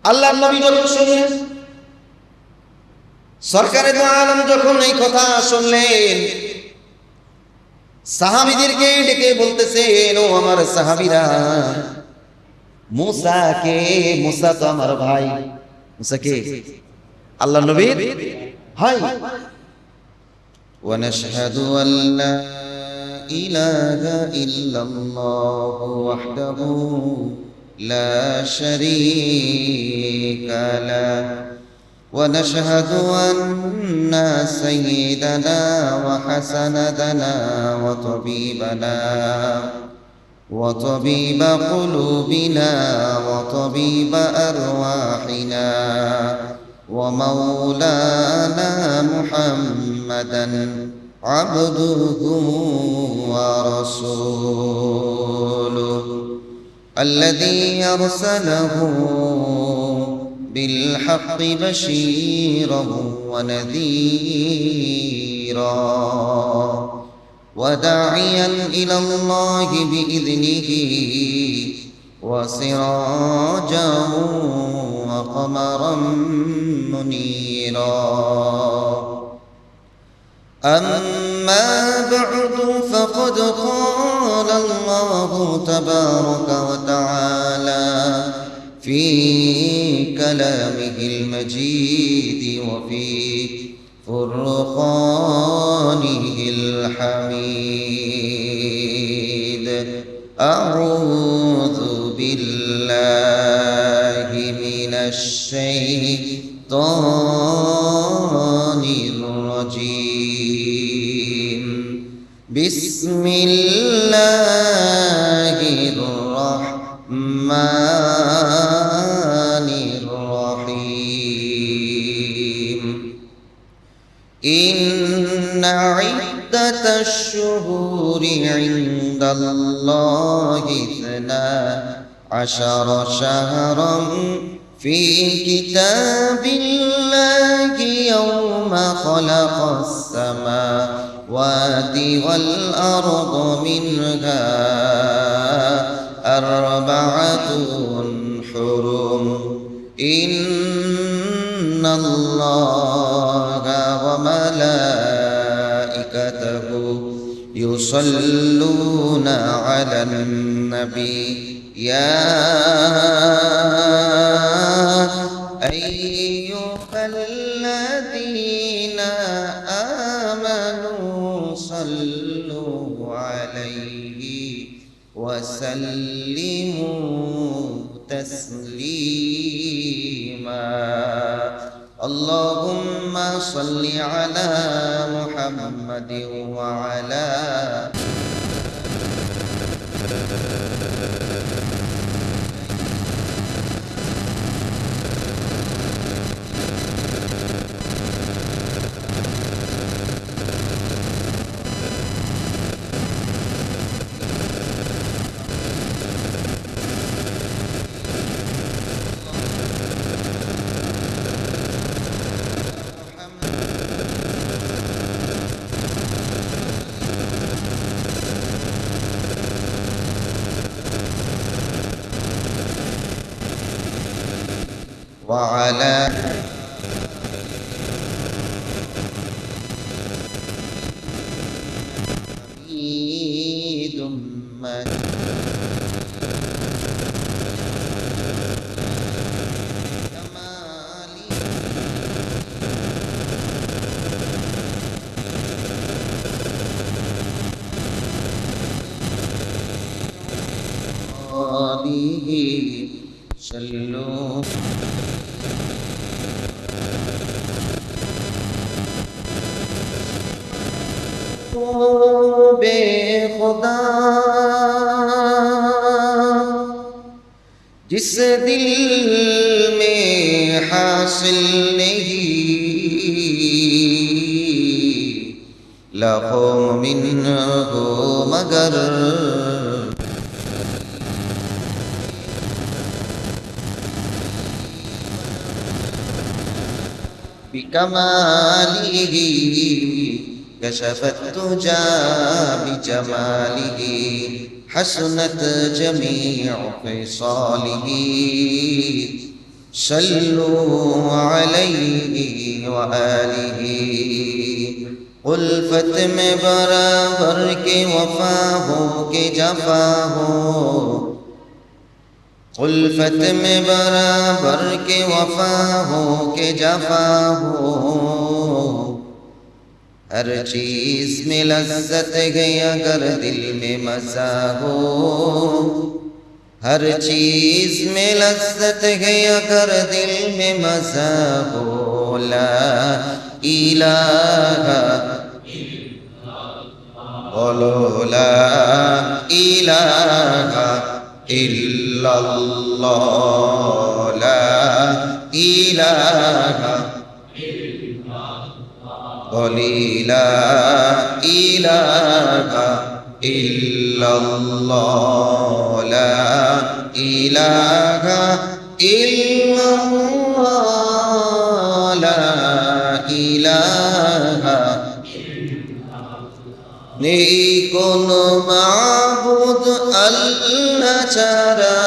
আল্লাহর নবী যখন শুনলেন, সরকারে দু আলম যখন এই কথা শুনলেন, সাহাবীদেরকে ডেকে বলতেছেন, ও আমার সাহাবীরা, মুসা তো আমার ভাই। মুসা কে? আল্লাহর নবীর ভাই। ونشهد أن لا إله إلا الله وحده لا شريك له ونشهد أن سيدنا وحسندنا وطبيب قلوبنا وطبيب أرواحنا ومولانا محمدا عبده ورسوله الذي أرسله بالحق بشيرا ونذيرا وداعيا إلى الله بإذنه وسراجا وقمرا منيرا أما بعد فقد قال الله تبارك وتعالى في كلامه المجيد وفي فرقانه الحميد أعوذ بالله من الشيطان الرجيم بسم الله الرحمن الرحيم إن عدة الشهور عند الله 12 شهرا في كتاب الله يوم خلق السماوات والأرض منها 4 حرم إن الله وملائكته يصلون على النبي يا أيها الذين آمنوا صلوا عليه وسلموا تسليما اللهم صل على محمد وعلى وعلى حميد مجيد صلوا بے خدا جس دل میں حاصل نہیں لاکھوں مومن ہو مگر بکمالہ كشف الدجى بجماله حسنت جميع خصاله सल्लू अलैहि व आलिहि। उल्फत में बराबर के वफा हो के जफा हो, उल्फत में बराबर के वफा हो के जफा हो। हर चीज में लज्जत है अगर दिल में मजा हो, हर चीज में लज्जत है अगर दिल में मजा हो। ला इलाहा बोलो ला इलाहा इल्लल्लाह, ला इलाहा बोली ला इलाहा इल्लल्लाह, ला इलाहा इल्लल्लाह, ला इलाहा। নেই কোনো মাবুদ আল্লাহ ছাড়া,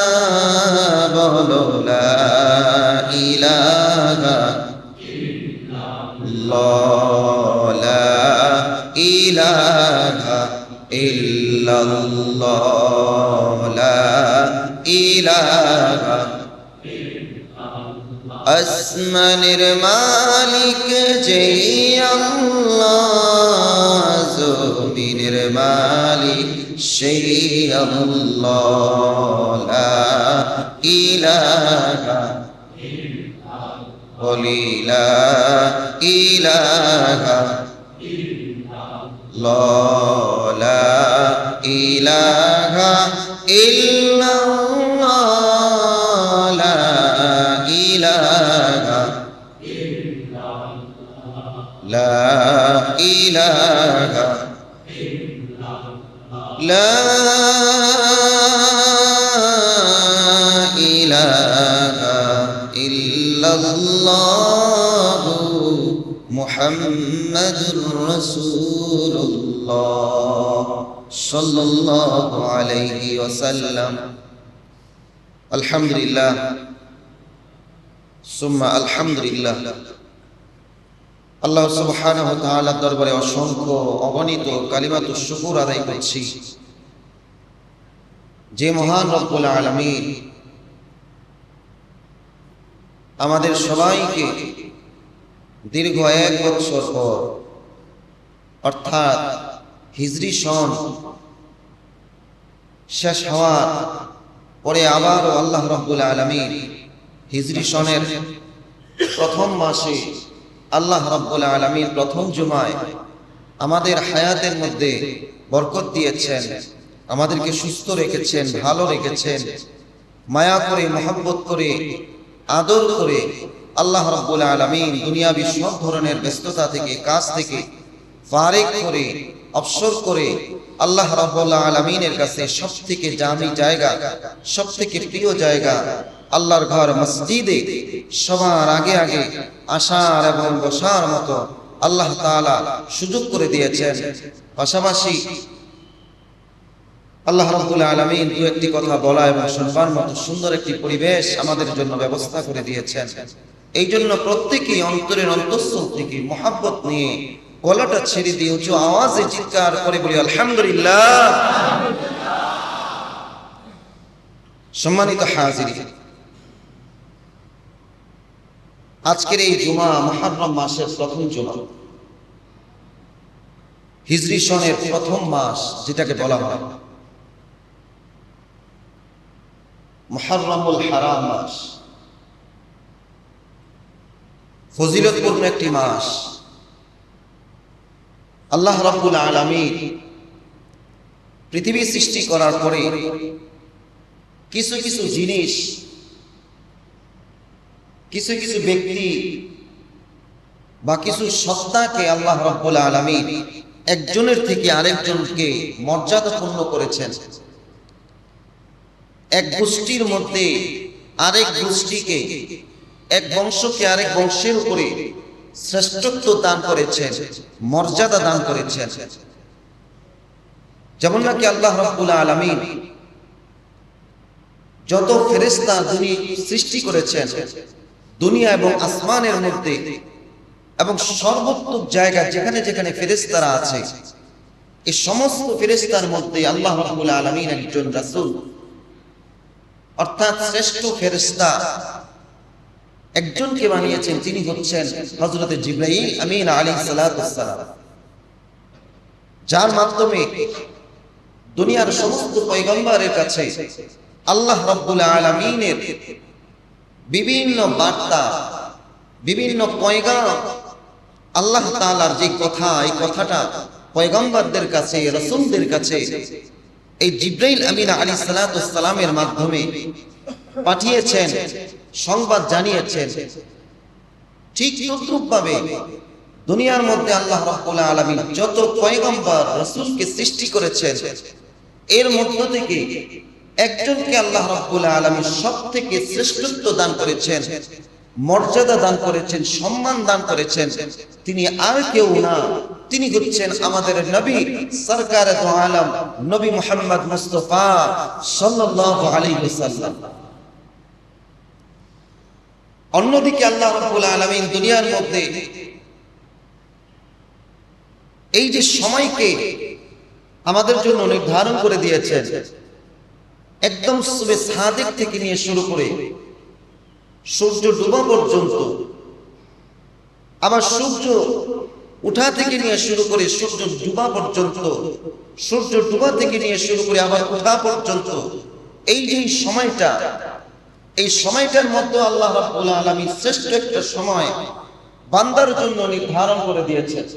বলো লা ইলাহা ইল্লাল্লাহ, লা ইলাহা ইল্লাল্লাহ, লা ইলাহা। আসমানের মালিক যেই আল্লাহ, জমিনের মালিক সেই আল্লাহ। লা ইলাহা বলি লা ইলাহা ইল্লাল্লাহ, লা ইলাহা ইল্লাল্লাহ, লা ইলাহা লা ইলাহা লা ইলাহা ইল্লাল্লাহ মুহাম্মাদুর রাসূলুল্লাহ সাল্লাল্লাহু আলাইহি ওয়াসাল্লাম। আলহামদুলিল্লাহ সুম্মা আলহামদুলিল্লাহ। আল্লাহ সুবহানাহু ওয়া তাআলার দরবারে অসংখ্য অগণিত কালিমাতুশ শুকর আদায় করছি, যে মহান রব্বুল আলামিন আমাদের সবাইকে দীর্ঘ 1 বছর পর অর্থাৎ হিজরি সন শেষ হওয়ার পরে আবারও আল্লাহ রব্বুল আলামিন হিজরি সনের প্রথম মাসে আল্লাহ রব্বুল আলামিন প্রথম জুমায় আমাদের হায়াতের মধ্যে বরকত দিয়েছেন, আমাদেরকে সুস্থ রেখেছেন, ভালো রেখেছেন, মায়া করে মহব্বত করে আদর করে আল্লাহ রব্বুল আলামিন দুনিয়াবি সব ধরনের ব্যস্ততা থেকে কাজ থেকে ফারিগ করে অবসর করে আল্লাহ রাব্বুল আলামিনের কাছে সবথেকে দামি জায়গা, সবথেকে প্রিয় জায়গা আল্লাহর ঘর মসজিদে সবার আগে আগে আসার এবং বসার মতো আল্লাহ তাআলা সুযোগ করে দিয়েছেন। পাশাপাশি আল্লাহ রাব্বুল আলামিন দু একটি কথা বলা এবং শুনবার মতো সুন্দর একটি পরিবেশ আমাদের জন্য ব্যবস্থা করে দিয়েছেন। এই জন্য প্রত্যেকেই অন্তরের অন্তঃস্থল থেকে মহব্বত নিয়ে গলাটা ছেড়ে দিয়ে উঁচু আওয়াজে চিৎকার করে বলি আলহামদুলিল্লাহ। সম্মানিত হাজিরিন, আজকের এই জুমা মুহররম মাসের প্রথম জুমা, হিজরি সনের প্রথম মাস যেটাকে বলা হয় মুহররমুল হারাম মাস, ফজিলতপূর্ণ একটি মাস। আল্লাহ রাব্বুল আলামিন পৃথিবী সৃষ্টি করার পরে কিছু কিছু জিনিস, কিছু কিছু ব্যক্তি বা কিছু সত্তাকে আল্লাহ রাব্বুল আলামিন একজনের থেকে আরেকজনকে মর্যাদাপূর্ণ করেছেন। এক গোষ্ঠীর মধ্যে আরেক গোষ্ঠীকে, এক বংশকে আরেক বংশের উপরে শ্রেষ্ঠত্ব দান করেছেন, মর্যাদা দান করেছেন। যেমন নাকি আল্লাহ রাব্বুল আলামিন যত ফেরেশতা যিনি সৃষ্টি করেছেন দুনিয়া এবং আসমানের মধ্যে এবং সর্বত্র জায়গা যেখানে যেখানে ফেরেশতারা আছে, এই সমস্ত ফেরেশতার মধ্যে আল্লাহ রাব্বুল আলামিন একজন রাসূল অর্থাৎ শ্রেষ্ঠ ফেরেশতা একজনকে বানিয়েছেন, তিনি হচ্ছেন হযরত জিবরাইল আমিন আলাইহিস সালাতু ওয়াস সালাম, যার মাধ্যমে দুনিয়ার সমস্ত পয়গম্বরের কাছে আল্লাহ রাব্বুল আলামিনের বিভিন্ন বার্তা, বিভিন্ন পয়গাম, আল্লাহ তাআলার যে কথা, এই কথাটা পয়গম্বরদের কাছে, রাসূলদের কাছে এই জিবরাইল আমিন আলাইহিস সালাতু ওয়াস সালামের মাধ্যমে পাঠিয়েছেন, সংবাদ জানিয়েছেন। ঠিক তদ্রূপভাবে দুনিয়ার মধ্যে আল্লাহ রাব্বুল আলামিন যত পয়গম্বর রাসূলকে সৃষ্টি করেছেন, এর মধ্য থেকে একজনকে আল্লাহ রাব্বুল আলামিন সবথেকে শ্রেষ্ঠত্ব দান করেছেন, মর্যাদা দান করেছেন, সম্মান দান করেছেন। তিনি আর কেউ না, তিনি হচ্ছেন আমাদের নবী সরকারে দো আলম নবী মুহাম্মদ মুস্তাফা সাল্লাল্লাহু আলাইহি ওয়াসাল্লাম। অন্যদিকে আল্লাহ রাব্বুল আলামিন দুনিয়ার মধ্যে এই যে সময়কে আমাদের জন্য নির্ধারণ করে দিয়েছেন, একদম সুবে সাদিক থেকে নিয়ে শুরু করে সূর্য ডুবা পর্যন্ত, আবার সূর্য উঠা থেকে নিয়ে শুরু করে সূর্য ডুবা পর্যন্ত, সূর্য ডুবা থেকে নিয়ে শুরু করে আবার উঠা পর্যন্ত, এই যে সময়টা, এই সময়টার মধ্যে আল্লাহ রাব্বুল আলামিন শ্রেষ্ঠ একটা সময় বান্দার জন্য নির্ধারণ করে দিয়েছেন।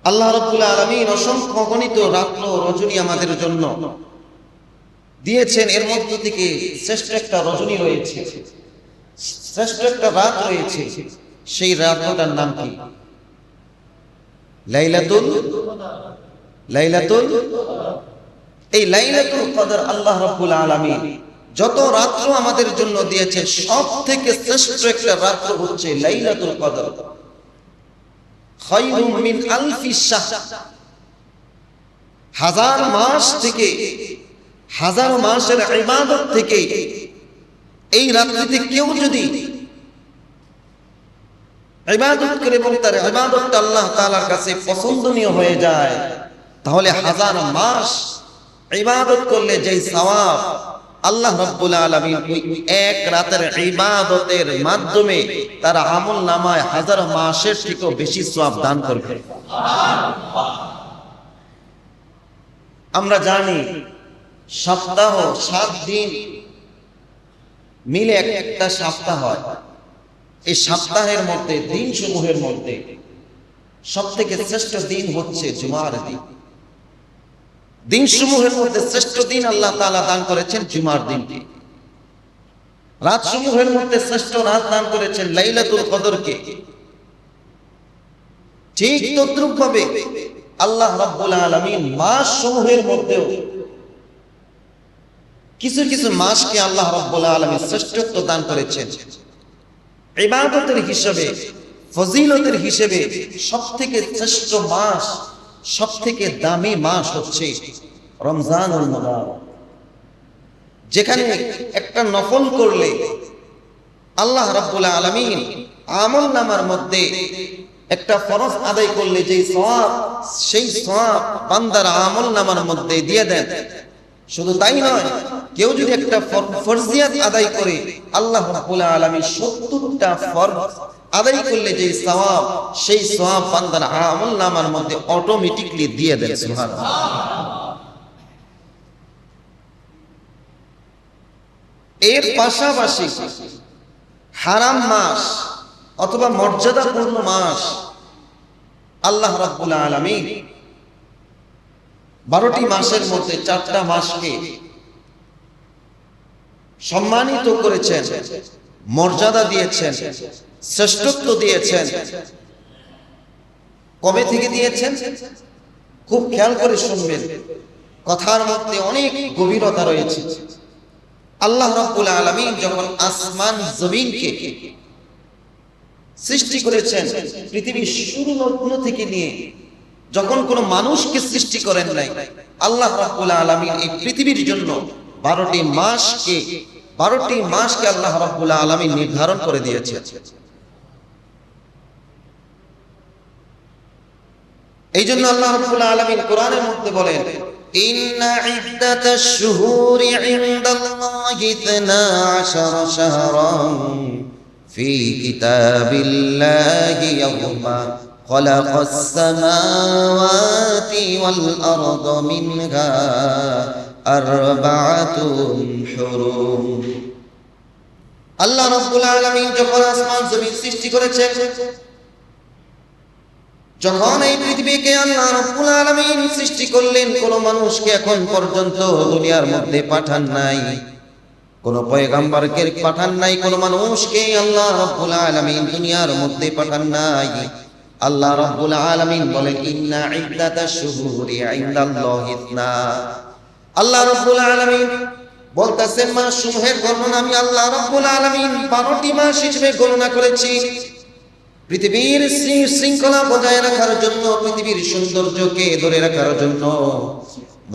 আল্লাহ রাব্বুল আলামিন অসংখ্য গণিত রাত্র রজনী আমাদের জন্য দিয়েছেন। এর মধ্য থেকে শ্রেষ্ঠ একটা রজনী রয়েছে, শ্রেষ্ঠ একটা রাত রয়েছে। সেই রাতটার নাম কি? লাইলাতুল এই লাইলাতুল কদর আল্লাহ রাব্বুল আলামিন যত রাত্র আমাদের জন্য দিয়েছে, সব থেকে শ্রেষ্ঠ একটা রাত্র হচ্ছে লাইলাতুল কদর। খায়রুম মিন আলফি শাহর, হাজার মাস থেকে, হাজার মাসের ইবাদত থেকে এই রাত্রিতে কেউ যদি ইবাদত করে এবং তার ইবাদতটা আল্লাহ তাআলার কাছে পছন্দনীয় হয়ে যায়, তাহলে হাজার মাস ইবাদত করলে যে সওয়াব আল্লাহ রাব্বুল আলামিন ওই এক রাতের ইবাদতের মাধ্যমে তার আমলনামায় হাজার মাসের থেকেও বেশি সওয়াব দান করবে। আমরা জানি সপ্তাহ 7 দিন মিলে একটা সপ্তাহ হয়। এই সপ্তাহের মধ্যে দিন সমূহের মধ্যে সবথেকে শ্রেষ্ঠ দিন হচ্ছে জুমার দিন। দিন সমূহের মধ্যে শ্রেষ্ঠ দিন আল্লাহ তাআলা দান করেছেন জুমার দিনকে। রাত সমূহের মধ্যে শ্রেষ্ঠ রাত দান করেছেন লাইলাতুল কদরকে। ঠিক তদ্রূপভাবে আল্লাহ রাব্বুল আলামিন মাস সমূহের মধ্যেও কিছু কিছু মাসকে আল্লাহ রাব্বুল আলামিন শ্রেষ্ঠত্ব দান করেছেন। ইবাদতের হিসাবে, ফজিলতের হিসেবে সবথেকে শ্রেষ্ঠ মাস, সবথেকে দামি মাস হচ্ছে রমজানুল মুবারক, যেখানে একটা নফল করলে আল্লাহ রাব্বুল আলামিন আমলনামার মধ্যে একটা ফরজ আদায় করলে যে সওয়াব, সেই সওয়াব বান্দার আমলনামার মধ্যে দিয়ে দেন। শুধু তাই নয়, কেউ যদি একটা ফরজিয়াত আদায় করে আল্লাহ রাব্বুল আলামিন 70টা ফরজ আদায় করলে যে সওয়াব, সেই সওয়াব বান্দার আমলনামার মধ্যে অটোমেটিক্যালি দিয়ে দেন। সুবহানাল্লাহ। এর পাশাপাশি হারাম মাস অথবা মর্যাদাপূর্ণ মাস আল্লাহ রাব্বুল আলামিন 12টি মাসের মধ্যে 4টা মাসকে সম্মানিত করেছেন, মর্যাদা দিয়েছেন, শ্রেষ্ঠত্ব দিয়েছেন। কবে থেকে দিয়েছেন? খুব খেয়াল করে শুনবেন, কথার মধ্যে অনেক গভীরতা রয়েছে। আল্লাহ রাব্বুল আলামিন যখন আসমান জমিনকে সৃষ্টি করেছেন, পৃথিবীর শুরু লগ্ন থেকে নিয়ে যখন কোনো মানুষকে সৃষ্টি করেন নাই, আল্লাহ রাব্বুল আলামিন এই পৃথিবীর জন্য 12টি মাসকে আল্লাহ রাব্বুল আলামিন নির্ধারণ করে দিয়েছেন। এই জন্য আল্লাহ রাব্বুল আলামিন কোরআনের মধ্যে বলেন, ইন্না ইদ্দাতাশ শুহুরি ইনদাল্লাহি 12 শাহরান ফি কিতাবিল্লাহি ইয়াওমা খালাকাস সামাওয়াতি ওয়াল আরদা মিনহা আরবাআতুন হুরুম। আল্লাহ রাব্বুল আলামিন যখন আসমান জমিন সৃষ্টি করেছেন, যখন এই পৃথিবীকে আল্লাহ রাব্বুল আলামিন সৃষ্টি করলেন, কোন মানুষকে এখন পর্যন্ত দুনিয়ার মধ্যে পাঠান নাই, কোন পয়গম্বরকে পাঠান নাই, কোন মানুষকে আল্লাহ রাব্বুল আলামিন দুনিয়ার মধ্যে পাঠান নাই। আল্লাহ রাব্বুল আলামিন বলেন, ইন্না ইদ্দাতাশ শুহুরি ইনদাল্লাহি 12। আল্লাহ রাব্বুল আলামিন বলতেছেন, মাস সমূহের গণনা আমি আল্লাহ রাব্বুল আলামিন 12টি মাস হিসেবে গণনা করেছি, পৃথিবীর শৃঙ্খলা বজায় রাখার জন্য, পৃথিবীর সৌন্দর্যকে ধরে রাখার জন্য,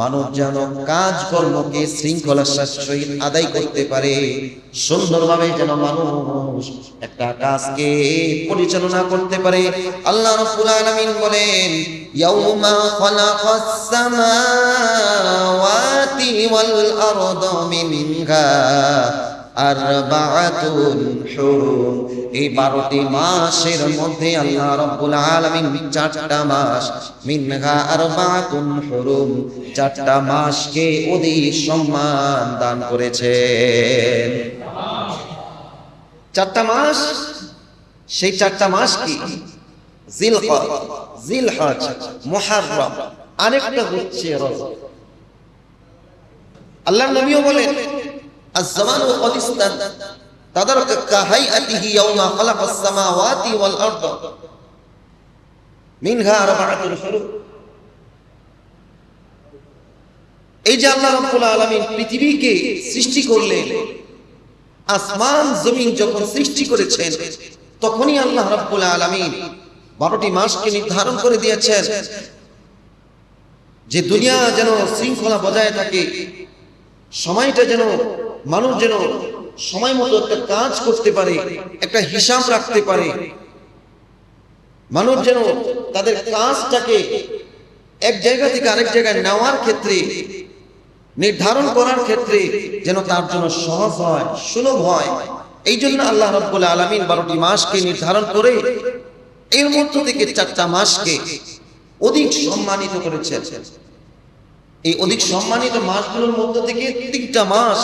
মানব যেন কাজকর্মকে শৃঙ্খলার সহিত আদায় করতে পারে, সুন্দরভাবে যেন মানুষ একটা কাজকে পরিচালনা করতে পারে। আল্লাহ রাব্বুল আলামিন বলেন, ইয়াউমা খালাকাস সামাওয়াতি ওয়াল আরদা মিনহা আরবাআতুন হুরুম। এই 12টি মাসের মধ্যে আল্লাহ রাব্বুল আলামিন 4টা মাস, মিনহা আরবাআতুন হুরুম, 4টা মাসকে অধিক সম্মান দান করেছেন। 4টা মাস, সেই 4টা মাস কি? জিলকদ, জিলহজ, মুহররম, আরেকটা হচ্ছে রজব। আল্লাহর নবীও বলেন, الزمان قد تدرك كهيئته يوم خلق السماوات والأرض منها أربعة حروف। এই যে আল্লাহ রাব্বুল আলামিন পৃথিবীকে সৃষ্টি করলেন, আসমান জমিন যখন সৃষ্টি করেছেন, তখনই আল্লাহ রাব্বুল আলামিন 12টি মাসকে নির্ধারণ করে দিয়েছেন যে দুনিয়া যেন শৃঙ্খলা বজায় থাকে, সময়টা যেন মানুষ যেন সময় মতো একটা কাজ করতে পারে, একটা হিসাব রাখতে পারে, মানুষ যেন তাদের কাজটাকে এক জায়গা থেকে আরেক জায়গায় নেওয়ার ক্ষেত্রে, নির্ধারণ করার ক্ষেত্রে যেন তার জন্য সহজ হয়, সুলভ হয়। এই জন্য আল্লাহ রাব্বুল আলামিন 12টি মাসকে নির্ধারণ করে এর মধ্য থেকে 4টা মাসকে অধিক সম্মানিত করেছেন। এই অধিক সম্মানিত মাসগুলোর মধ্য থেকে 3টা মাস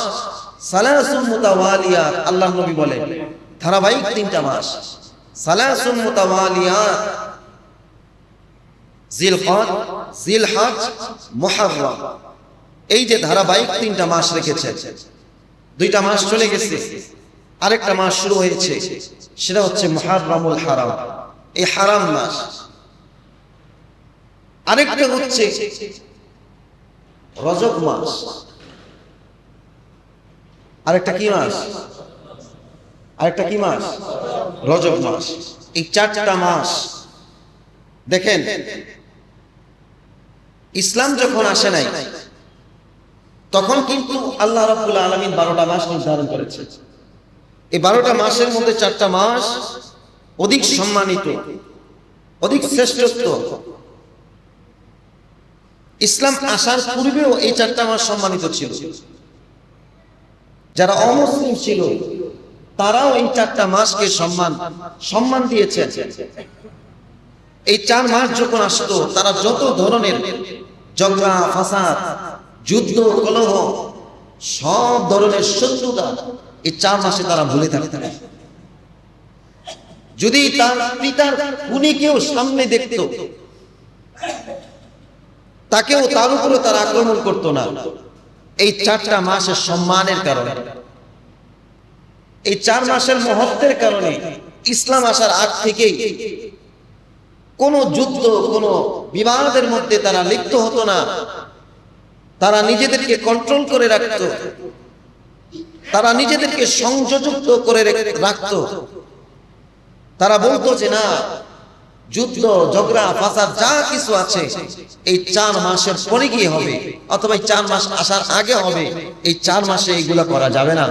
সালাসুন মুতাওয়ালিয়াত, আল্লাহর নবী বলেন ধারাবাহিক 3টা মাস, সালাসুন মুতাওয়ালিয়াত, জিলকদ, জিলহজ, মুহররম। এই যে ধারাবাহিক 3টা মাস রেখেছেন, 2টা মাস চলে গেছে, আরেকটা মাস শুরু হয়েছে, সেটা হচ্ছে মুহররমুল হারাম, এই হারাম মাস। আরেকটা হচ্ছে রজব মাস, আরেকটা কি মাস? আরেকটা কি মাস? রজব মাস। এই 4টা মাস দেখেন, ইসলাম যখন আসে নাই তখন কিন্তু আল্লাহ রাব্বুল আলামিন 12টা মাস নির্ধারণ করেছে। এই 12টা মাসের মধ্যে 4টা মাস অধিক সম্মানিত, অধিক শ্রেষ্ঠত্ব। ইসলাম আসার পূর্বেও এই 4টা মাস সম্মানিত ছিল। যারা অমুসলিম ছিল তারাও এই 4টা মাসকে সম্মান দিয়েছে। এই 4 মাস যখন আসতো, তারা যত ধরনের ঝগড়া ফাসাদ, যুদ্ধ কলহ, সব ধরনের শত্রুতা এই 4 মাসে তারা ভুলে থাকতেন। যদি তার পিতার খুনিকেও সামনে দেখতো, তাকেও তার উপরে তারা আক্রমণ করতো না, এই 4টা মাসের সম্মানের কারণে, এই 4 মাসের মহত্বের কারণে ইসলাম আসার আগ থেকেই কোনো যুদ্ধ, কোনো বিবাদের মধ্যে তারা লিপ্ত হতো না। তারা নিজেদেরকে কন্ট্রোল করে রাখত, তারা নিজেদেরকে সংযুক্ত করে রাখত। তারা বলতো যে না, যুদ্ধ ঝগড়া ফাসাদ যা কিছু আছে এই 4 মাসের পরে গিয়ে হবে, অথবা 4 মাস আসার আগে হবে। এই 4 মাসে এগুলো করা যাবে না।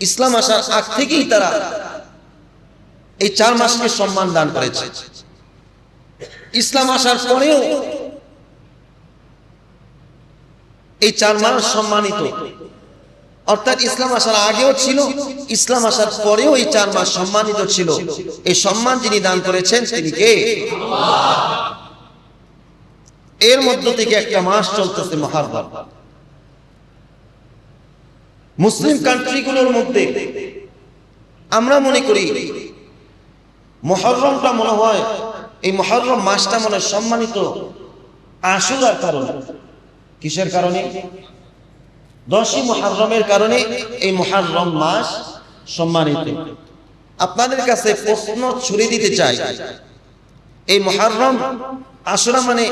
ইসলাম আসার আগ থেকেই তারা এই 4 মাসকে সম্মান দান করেছে। ইসলাম আসার পরেও এই 4 মাস সম্মানিত, অর্থাৎ ইসলাম আসার আগেও ছিল, ইসলাম আসার পরেও এই 4 মাস সম্মানিত ছিল। এই সম্মান যিনি দান করেছেন তিনি কে? এর মধ্য থেকে একটা মাস চলতেছে মুহররম। মুসলিম কান্ট্রিগুলোর মধ্যে আমরা মনে করি মুহররমটা মনে হয়, এই মুহররম মাসটা মনে সম্মানিত আশুরার কারণে। কিসের কারণে? 10ই মুহররমের কারণে এই মুহররম মাস সম্মানিত। আপনাদের কাছে প্রশ্ন ছুড়ে দিতে চাই, এই মুহররম আশুরা মানে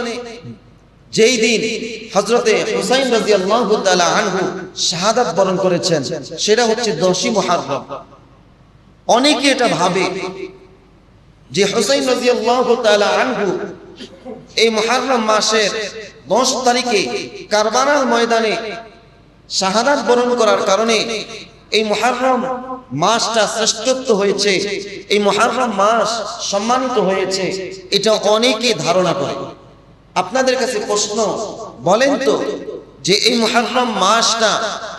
যেই দিন হযরতে হুসাইন রাদিয়াল্লাহু তাআলা আনহু শাহাদাত বরণ করেছেন, সেটা হচ্ছে 10ই মুহররম। অনেকে এটা ভাবে যে হুসাইন রাদিয়াল্লাহু তাআলা আনহু এই মুহররম মাসের 10 তারিখে কারবালার ময়দানে শাহাদাত বরণ করার কারণে এই মুহররম মাসটা শ্রেষ্ঠত্ব হয়েছে, এই মুহররম মাস সম্মানিত হয়েছে, এটা অনেকে ধারণা করে। আপনাদের কাছে প্রশ্ন, বলেন তো যে এই মুহররম মাসটা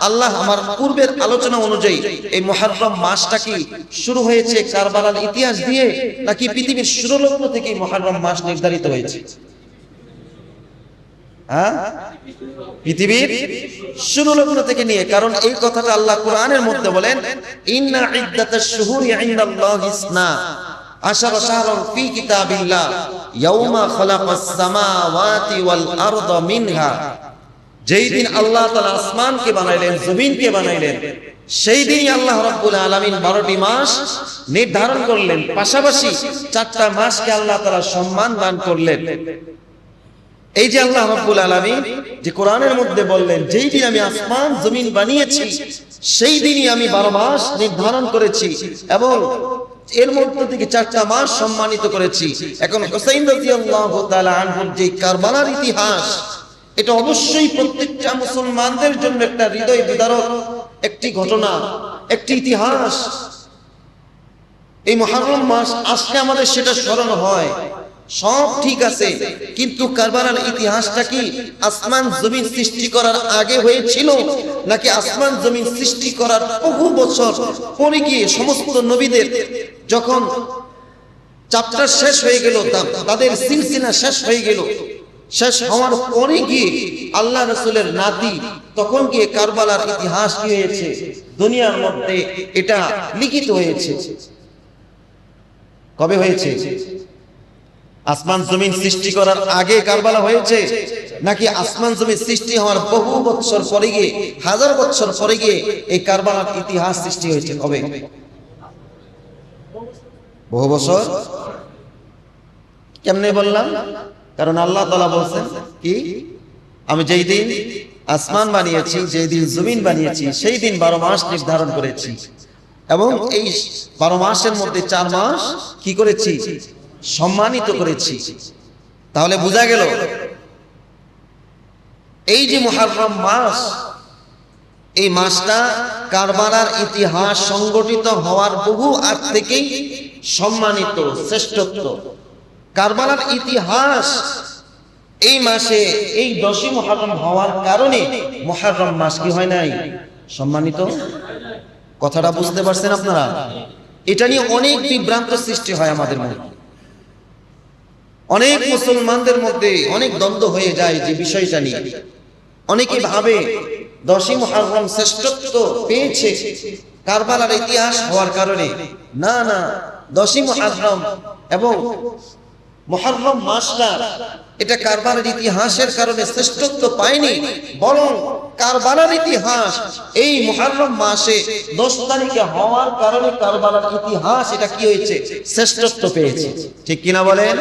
আল্লাহ আমার পূর্বের আলোচনা অনুযায়ী এই মুহররম মাসটা কি শুরু হয়েছে কারবালার ইতিহাস দিয়ে, নাকি পৃথিবীর শুরুলগ্ন থেকে মুহররম মাস নির্ধারিত হয়েছে? পৃথিবীর শুরুলগ্ন থেকে নিয়ে। কারণ এই কথাটা আল্লাহ কোরআনের মধ্যে বলেন, ইন্না ইদ্দাতাশ শুহুরি ইনদাল্লাহি ইসনা আশারা শাহরান ফি কিতাবিল্লাহ ইয়াউমা খালাকাস সামাওয়াতি ওয়াল আরদা মিনহা। যেই দিন আল্লাহ তাআলা আসমানকে বানাইলেন, জমিনকে বানাইলেন, সেই দিনই আল্লাহ রাব্বুল আলামিন 12টি মাস নির্ধারণ করলেন। পাশাপাশি 4টা মাসকে আল্লাহ তাআলা সম্মান দান করলেন। এই যে আল্লাহ রাব্বুল আলামিন যে কোরআনের মধ্যে বললেন, যেই দিন আমি আসমান জমিন বানিয়েছি সেই দিনই আমি 12 মাস নির্ধারণ করেছি এবং এর মধ্যে থেকে 4টা মাস সম্মানিত করেছি। এখন হুসাইন রাদিয়াল্লাহু তাআলা আনহুর যে কারবালার ইতিহাস, এটা অবশ্যই প্রত্যেকটা মুসলমানদের জন্য একটা হৃদয় বিদারক একটি ঘটনা, একটি ইতিহাস। এই মুহররম মাস আসলে আমাদের সেটা স্মরণ হয়। সব ঠিক আছে, কিন্তু কারবালার ইতিহাসটা কি আসমান জমিন সৃষ্টি করার আগে হয়েছিল, নাকি আসমান জমিন সৃষ্টি করার বহু বছর পরে গিয়ে সমস্ত নবীদের যখন চ্যাপ্টার শেষ হয়ে গেল, তাদের সিলসিলা শেষ হয়ে গেল, শেষ হওয়ার পরে গিয়ে আল্লাহ রাসূলের নাতি তখন গিয়ে কারবালার ইতিহাস কি হয়েছে দুনিয়ার মধ্যে এটা লিখিত হয়েছে? কবে হয়েছে? আসমান জমিন সৃষ্টি করার আগে কারবালা হয়েছে, নাকি আসমান জমিন সৃষ্টি হওয়ার বহু বছর পরে গিয়ে, হাজার বছর পরে গিয়ে এই কারবালার ইতিহাস সৃষ্টি হয়েছে? কবে? বহু বছর। কেমনে বললাম? কারণ আল্লাহ তাআলা বলেন কি, আমি যেই দিন আসমান বানিয়েছি, যেই দিন জমিন বানিয়েছি, সেই দিন 12 মাস নির্ধারণ করেছি এবং এই 12 মাসের মধ্যে 4 মাস কি করেছি? সম্মানিত করেছি। তাহলে বোঝা গেল এই যে মুহররম মাস, এই মাসটা কারবালার ইতিহাস সংগঠিত হওয়ার বহু আগ থেকেই সম্মানিত, শ্রেষ্ঠত্ব। কারবালার ইতিহাস এই মাসে এই 10ই মুহররম হওয়ার কারণে মুহররম মাস কি হয় নাই? সম্মানিত। কথাটা বুঝতে পারছেন আপনারা? এটা নিয়ে অনেক বিভ্রান্ত সৃষ্টি হয় আমাদের মধ্যে, অনেক মুসলমানদের মধ্যে অনেক দ্বন্দ্ব হয়ে যায় যে বিষয়টা নিয়ে। অনেকে ভাবে 10ই মুহররম শ্রেষ্ঠত্ব পেয়েছে কারবালার ইতিহাস হওয়ার কারণে। না না, 10ই মুহররম এবং মুহররম মাসটা এটা কারবালার ইতিহাসের কারণে শ্রেষ্ঠত্ব পায়নি, বরং কারবালার ইতিহাস এই মুহররম মাসে 10 তারিখে হওয়ার কারণে কারবালার ইতিহাস এটা কি হয়েছে? শ্রেষ্ঠত্ব পেয়েছে। ঠিক কিনা বলেন?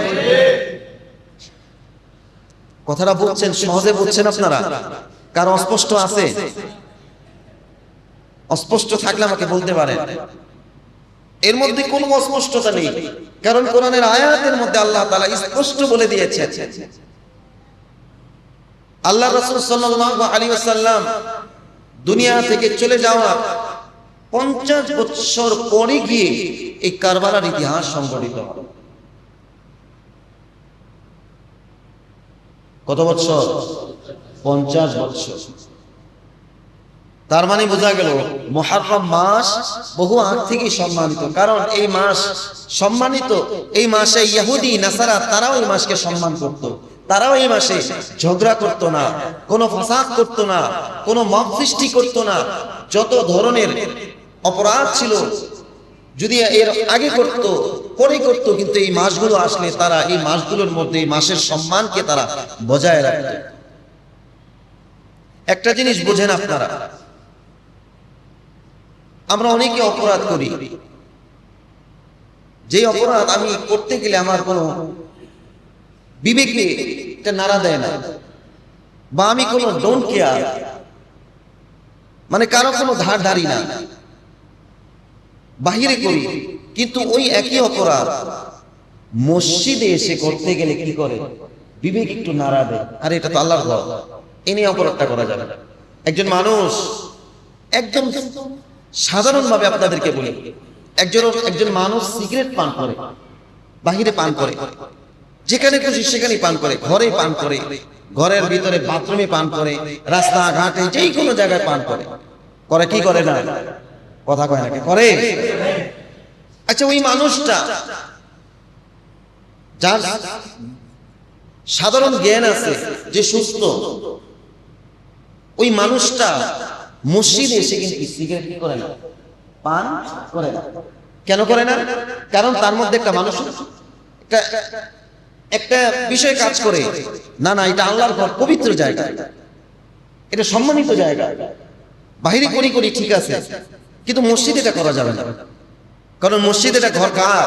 কথাটা বুঝছেন? সহজে বুঝছেন আপনারা? কারো অস্পষ্ট আছে? অস্পষ্ট থাকলে আমাকে বলতে পারেন। এর মধ্যে কোনো অস্পষ্টতা নেই, কারণ কোরআনের আয়াতের মধ্যে আল্লাহ তাআলা স্পষ্ট বলে দিয়েছেন, আল্লাহ রাসূল সাল্লাল্লাহু আলাইহি ওয়াসাল্লাম দুনিয়া থেকে চলে যাওয়ার 50 বছর পরে গিয়ে এই কারবালার ইতিহাস সংঘটিত হয়। কত বছর? 50 বছর। তার মানে বোঝা গেল মুহররম মাস বহু আগ থেকেই সম্মানিত, কারণ এই মাস সম্মানিত। এই মাসে ইহুদি নাসারা তারাও এই মাসকে সম্মান করত, তারাও এই মাসে ঝগড়া করত না, কোনো ফাসাদ করত না, কোনো মব সৃষ্টি করত না। যত ধরনের অপরাধ ছিল যদি এর আগে করত পরে করত, কিন্তু এই মাসগুলো আসলে তারা এই মাসগুলোর মধ্যে এই মাসের সম্মানকে তারা বজায় রাখত। একটা জিনিস বোঝেন আপনারা, আমরা অনেকে অপরাধ করি, যে অপরাধ আমি করতে গেলে আমার কোনো বিবেকে এটা নাড়া দেয় না, বা আমি কোনো ডোন্ট কেয়ার, মানে কারো কোনো ধার ধারি না, বাহিরে করি। কিন্তু ওই একই অপরাধ মসজিদে এসে করতে গেলে কি করে? বিবেক একটু নাড়া দেয়, আরে এটা তো আল্লাহর ঘর, এ নিয়ে অপরাধটা করা যাবে না। একজন মানুষ, একদম সাধারণভাবে আপনাদেরকে বলি, একজন মানুষ সিগারেট পান করে, বাহিরে পান করে, যেখানে খুশি সেখানেই পান করে, ঘরে পান করে, ঘরের ভিতরে বাথরুমে পান করে, রাস্তাঘাটে যেই কোনো জায়গায় পান করে, করে কি করে না? কথা কয় নাকি? করে। আচ্ছা, ওই মানুষটা যার সাধারণ জ্ঞান আছে, যে সুস্থ, ওই মানুষটা মসজিদে এসে কিন্তু সিগারেট কি করে না? পান করে না। কেন করে না? কারণ তার মধ্যে একটা মানুষ একটা বিষয় কাজ করে, না না এটা আল্লাহর ঘর, পবিত্র জায়গা, এটা সম্মানিত জায়গা, বাহিরে করি করি ঠিক আছে, কিন্তু মসজিদে এটা করা যাবে না, কারণ মসজিদ এটা ঘর কার?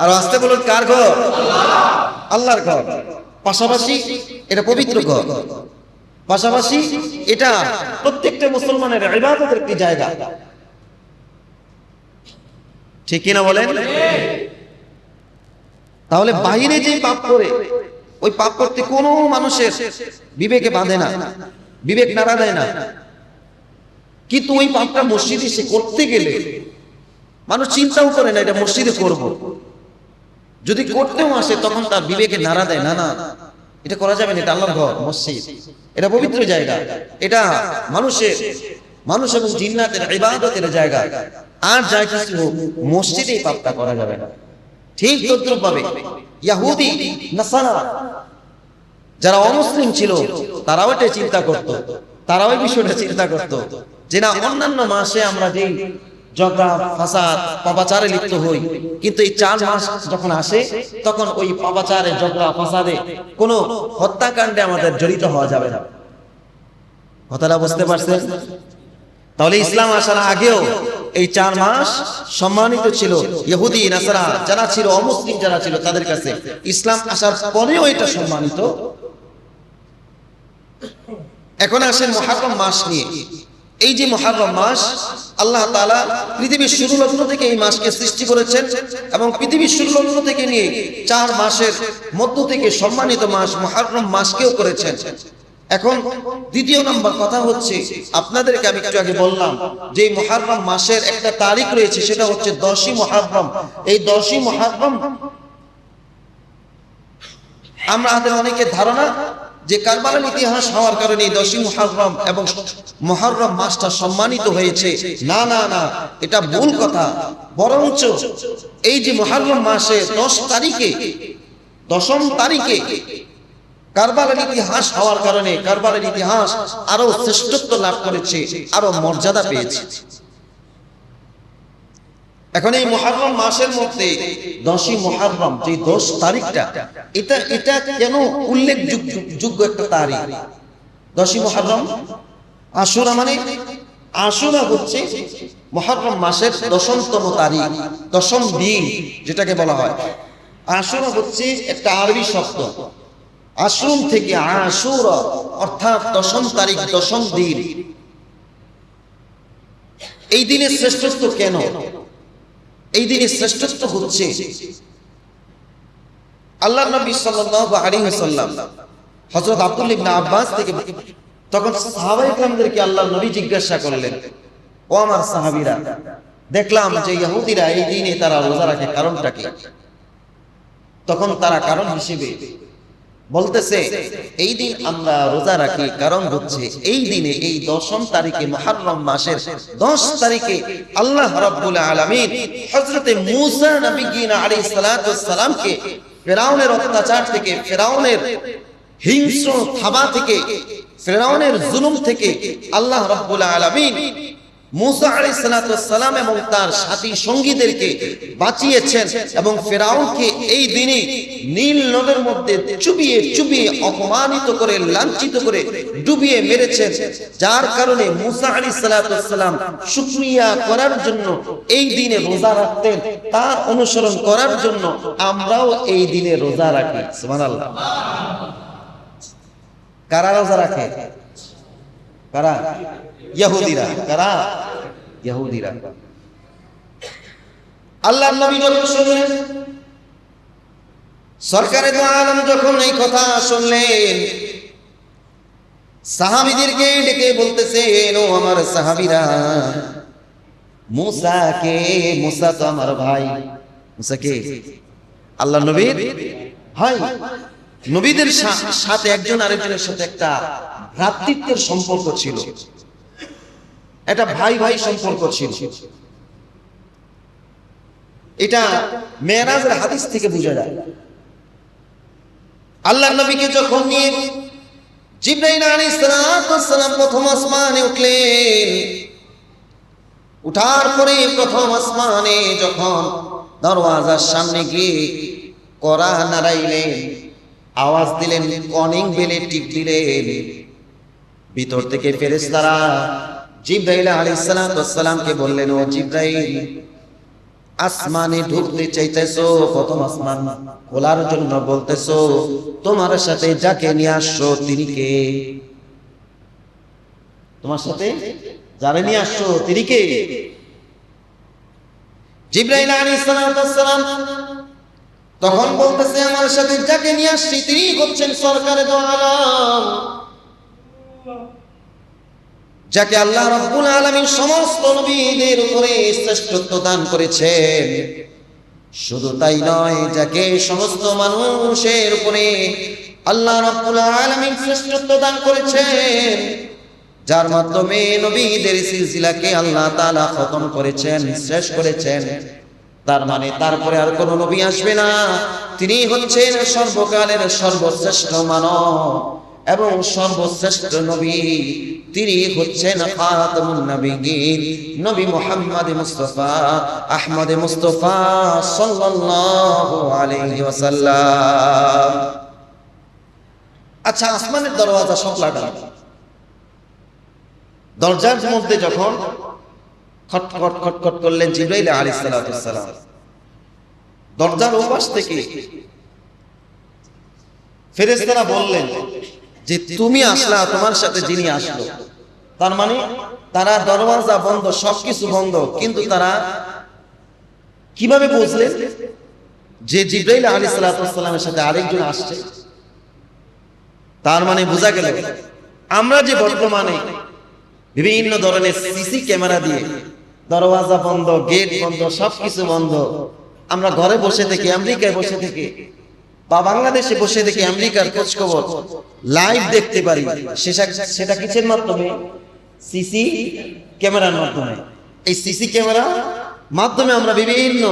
আর আসতে বলুন, কার ঘর? আল্লাহর ঘর। পাশাপাশি এটা পবিত্র ঘর, পাশাপাশি এটা প্রত্যেকটা মুসলমানের ইবাদতের একটি জায়গা, ঠিক কিনা বলেন? তাহলে বাইরে যে পাপ করে, ওই পাপ করতে কোনো মানুষের বিবেকে বাঁধে না, বিবেক নাড়া দেয় না, কিন্তু ওই পাপটা মসজিদে এসে করতে গেলে মানুষ চিন্তাও করে না এটা মসজিদে করব। যদি করতেও আসে তখন তার বিবেকে নাড়া দেয়, না না এটা করা যাবে না, এটা আল্লাহর ঘর, মসজিদ, এটা পবিত্র জায়গা, এটা মানুষ এবং জিন্নাতের ইবাদতের জায়গা, আর যা কিছু হোক মসজিদে এই পাপটা করা যাবে না। ঠিক তদ্রুপভাবে ইহুদি নাসারা যারা অমুসলিম ছিল, তারাও এটা চিন্তা করত, তারাও এই বিষয়টা চিন্তা করত যে না, অন্যান্য মাসে আমরা যেই ঝগড়া ফাসাদ পাপাচারে লিপ্ত হই, কিন্তু এই 4 মাস যখন আসে তখন ওই পাপাচারে ঝগড়া ফাসাদে কোনো হত্যাকাণ্ডে আমাদের জড়িত হওয়া যাবে না। কথাটা বুঝতে পারছেন? তাহলে ইসলাম আসার আগেও এই 4 মাস সম্মানিত ছিল ইহুদি নাসারা যারা ছিল, অমুসলিম যারা ছিল তাদের কাছে। ইসলাম আসার পরেও এটা সম্মানিত। এখন আসেন মুহররম মাস নিয়ে। এই যে মুহররম মাস, আল্লাহ তাআলা পৃথিবীর শুরু লগ্ন থেকে এই মাসকে সৃষ্টি করেছেন, এবং পৃথিবীর শুরু লগ্ন থেকে নিয়ে 4 মাসের মধ্য থেকে সম্মানিত মাস মুহররম মাসকেও করেছেন। এখন দ্বিতীয় নম্বর কথা হচ্ছে, আপনাদেরকে আমি একটু আগে বললাম যে মুহররম মাসের একটা তারিখ রয়েছে, সেটা হচ্ছে 10ই মুহররম। এই 10ই মুহররম আমাদের অনেকের ধারণা যে কারবালার ইতিহাস হওয়ার কারণে 10ই মুহররম এবং মুহররম মাসটা সম্মানিত হয়েছে। না না না, এটা ভুল কথা। বরঞ্চ এই যে মুহররম মাসে 10 তারিখে, 10ম তারিখে কারবালার ইতিহাস হওয়ার কারণে কারবালার ইতিহাস আরো শ্রেষ্ঠত্ব লাভ করেছে, আরো মর্যাদা পেয়েছে। এখন এই মুহররম মাসের মধ্যে 10ই মুহররম যে 10 তারিখটা, এটা কেন উল্লেখযোগ্য একটা তারিখ? 10ই মুহররম আশুরা, মানে আশুরা হচ্ছে মুহররম মাসের 10তম তারিখ, 10ম দিন যেটাকে বলা হয়। আশুরা হচ্ছে একটা আরবি শব্দ, আশুর থেকে আশুরা, অর্থাৎ 10ম তারিখ, 10ম দিন। এই দিনের শ্রেষ্ঠত্ব কেন? এই দিনের শ্রেষ্ঠত্ব হচ্ছে আল্লাহর নবী সাল্লাল্লাহু আলাইহি ওয়াসাল্লাম হযরত আব্দুল্লাহ ইবনে আব্বাস থেকে, তখন সাহাবায়ে কেরামদেরকে আল্লাহর নবী জিজ্ঞাসা করলেন, ও আমার সাহাবীরা, দেখলাম যে ইহুদিরা এই দিনে তারা রোজা রাখে, কারণটা কি? তখন তারা কারণ হিসেবে বলতেছে, এই দিন আমরা রোজা রাখি কারণ হচ্ছে এই দিনে, এই 10 তারিখে, মুহররম মাসের 10 তারিখে আল্লাহ রাব্বুল আলামিন হযরতে মূসা নবীনা আলাইহিস সালাতু ওয়াস সালামকে ফিরাউনের অত্যাচার থেকে, ফিরাউনের হিংস্র থাবা থেকে, ফিরাউনের জুলুম থেকে আল্লাহ রাব্বুল আলামিন মূসা আলাইহিস সালাতু ওয়াস সালাম এবং তার সাথী সঙ্গীদেরকে বাঁচিয়েছেন এবং ফিরাউনকে এই দিনে নীল নদের মধ্যে চুবিয়ে চুবিয়ে অপমানিত করে, লাঞ্ছিত করে ডুবিয়ে মেরেছেন, যার কারণে মূসা আলাইহিস সালাতু ওয়াস সালাম শুকরিয়া করার জন্য এই দিনে রোজা রাখতেন। তার অনুসরণ করার জন্য আমরাও এই দিনে রোজা রাখি। সুবহানাল্লাহ। কারা রোজা রাখে? কারা? ইহুদিরা। কারা? ইহুদিরা। আল্লাহর নবী যখন শুনলেন, সরকারে দু আলম যখন এই কথা শুনলেন, সাহাবীদেরকে ডেকে বলতেছেন, ও আমার সাহাবীরা, মূসাকে, মূসা তো আমার ভাই। মূসা কে? আল্লাহর নবীর ভাই। নবীদের সাথে একজন আরেকজনের সাথে একটা ভ্রাতৃত্বের সম্পর্ক ছিল, এটা ভাই ভাই সম্পর্ক ছিল। এটা মেরাজের হাদিস থেকে বোঝা যায়। আল্লাহর নবীকে যখন নিয়ে জিবরাইল আলাইহিস সালাম প্রথম আসমানে উঠলেন, উঠার পরে প্রথম আসমানে যখন দরওয়াজার সামনে গিয়ে কড়া নাড়াইলেন, আওয়াজ দিলেন, কলিং বেলে টিপ দিলেন, ভিতর থেকে ফেরেশতারা জিবরাইল আলাইহিস সালামকে বললেন, ও জিবরাইল, আসমানে ঢুকতে চাইতেছো, প্রথম আসমান খোলার জন্য বলতেছো, তোমার সাথে যাকে নিয়ে আসছো তিনি কে? তোমার সাথে যারে নিয়ে আসছো তিনি কে? জিবরাইল আলাইহিস সালাম তখন বলতেছে, আমার সাথে যাকে নিয়ে আসছি তিনি হচ্ছেন সরকারে দু আলম, যাকে আল্লাহ রাব্বুল আলামিন সমস্ত নবীদের উপরে শ্রেষ্ঠত্ব দান করেছেন। শুধু তাই নয়, যাকে সমস্ত মানুষের উপরে আল্লাহ রাব্বুল আলামিন শ্রেষ্ঠত্ব দান করেছেন, যার মাধ্যমে নবীদের সিলসিলাকে আল্লাহ তাআলা খতম করেছেন, শেষ করেছেন। তার মানে তারপরে আর কোন নবী আসবে না, তিনি হচ্ছেন সর্বকালের সর্বশ্রেষ্ঠ মানব এবং সর্বশ্রেষ্ঠ নবী। তিনি হচ্ছেন খাতামুন নবিয়্যিন, নবী মুহাম্মদ মুস্তাফা আহমদ মুস্তাফা সাল্লাল্লাহু আলাইহি ওয়াসাল্লাম। আচ্ছা, আসমানের দরওয়াজা সব লাগানো, দরজার মধ্যে যখন খটখট খটখট করলেন জিবরাইল আলাইহিস সালাম, দরজার ওপাশ থেকে ফেরেশতারা বললেন যে তুমি আসলা, তোমার সাথে যিনি আসলো। তার মানে তারা দরওয়াজা বন্ধ, সবকিছু বন্ধ, কিন্তু তারা কিভাবে বুঝলেন যে জিবরাইল আলাইহিস সালামের সাথে আরেকজন আসছে? তার মানে বোঝা গেল, আমরা যে বর্তমানে বিভিন্ন ধরনের সিসি ক্যামেরা দিয়ে দরওয়াজা বন্ধ, গেট বন্ধ, সবকিছু বন্ধ, আমরা ঘরে বসে থেকে, আমেরিকায় বসে থেকে বা বাংলাদেশে বসে থেকে আমেরিকার খোঁজ খবর লাইভ দেখতে পারি, সেটা কিসের মাধ্যমে? সিসি ক্যামেরার মাধ্যমে। এই সিসি ক্যামেরা মাধ্যমে আমরা বিভিন্ন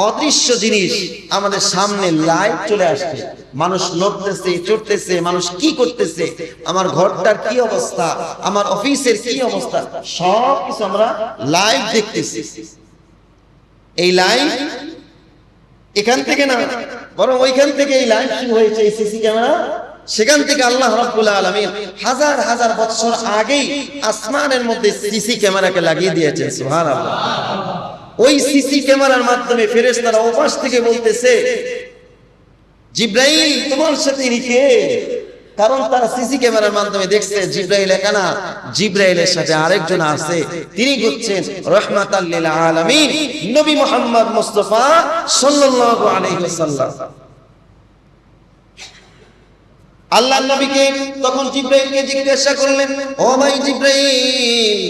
অদৃশ্য জিনিস আমাদের সামনে লাইভ চলে আসছে। মানুষ নড়তেছে, চড়তেছে, মানুষ কি করতেছে, আমার ঘরটার কি অবস্থা, আমার অফিসের কি অবস্থা, সব কিছু আমরা লাইভ দেখতেছি। এই লাইভ এখান থেকে না, বরং ওইখান থেকে এই লাইভ শুরু হয়েছে, এই সিসি ক্যামেরা। সেখান থেকে আল্লাহ রাব্বুল আলামিন হাজার হাজার বছর আগেই আসমানের মধ্যে সিসি ক্যামেরাকে লাগিয়ে দিয়েছেন। সুবহানাল্লাহ। ওই সিসি ক্যামেরার মাধ্যমে ফেরেশতারা ওপাশ থেকে বলতেছে, জিবরাইল তোমার সাথে ইনি কে? কারণ তারা সিসি ক্যামেরার মাধ্যমে দেখছে জিব্রাইল একা না, জিব্রাইলের সাথে আরেকজন আছে, তিনি হচ্ছেন রাহমাতাল লিল আলামিন নবী মুহাম্মদ মুস্তাফা সাল্লাল্লাহু আলাইহি ওয়াসাল্লাম। আল্লাহর নবীকে তখন জিব্রাইলকে জিজ্ঞাসা করলেন, ও ভাই জিব্রাইল,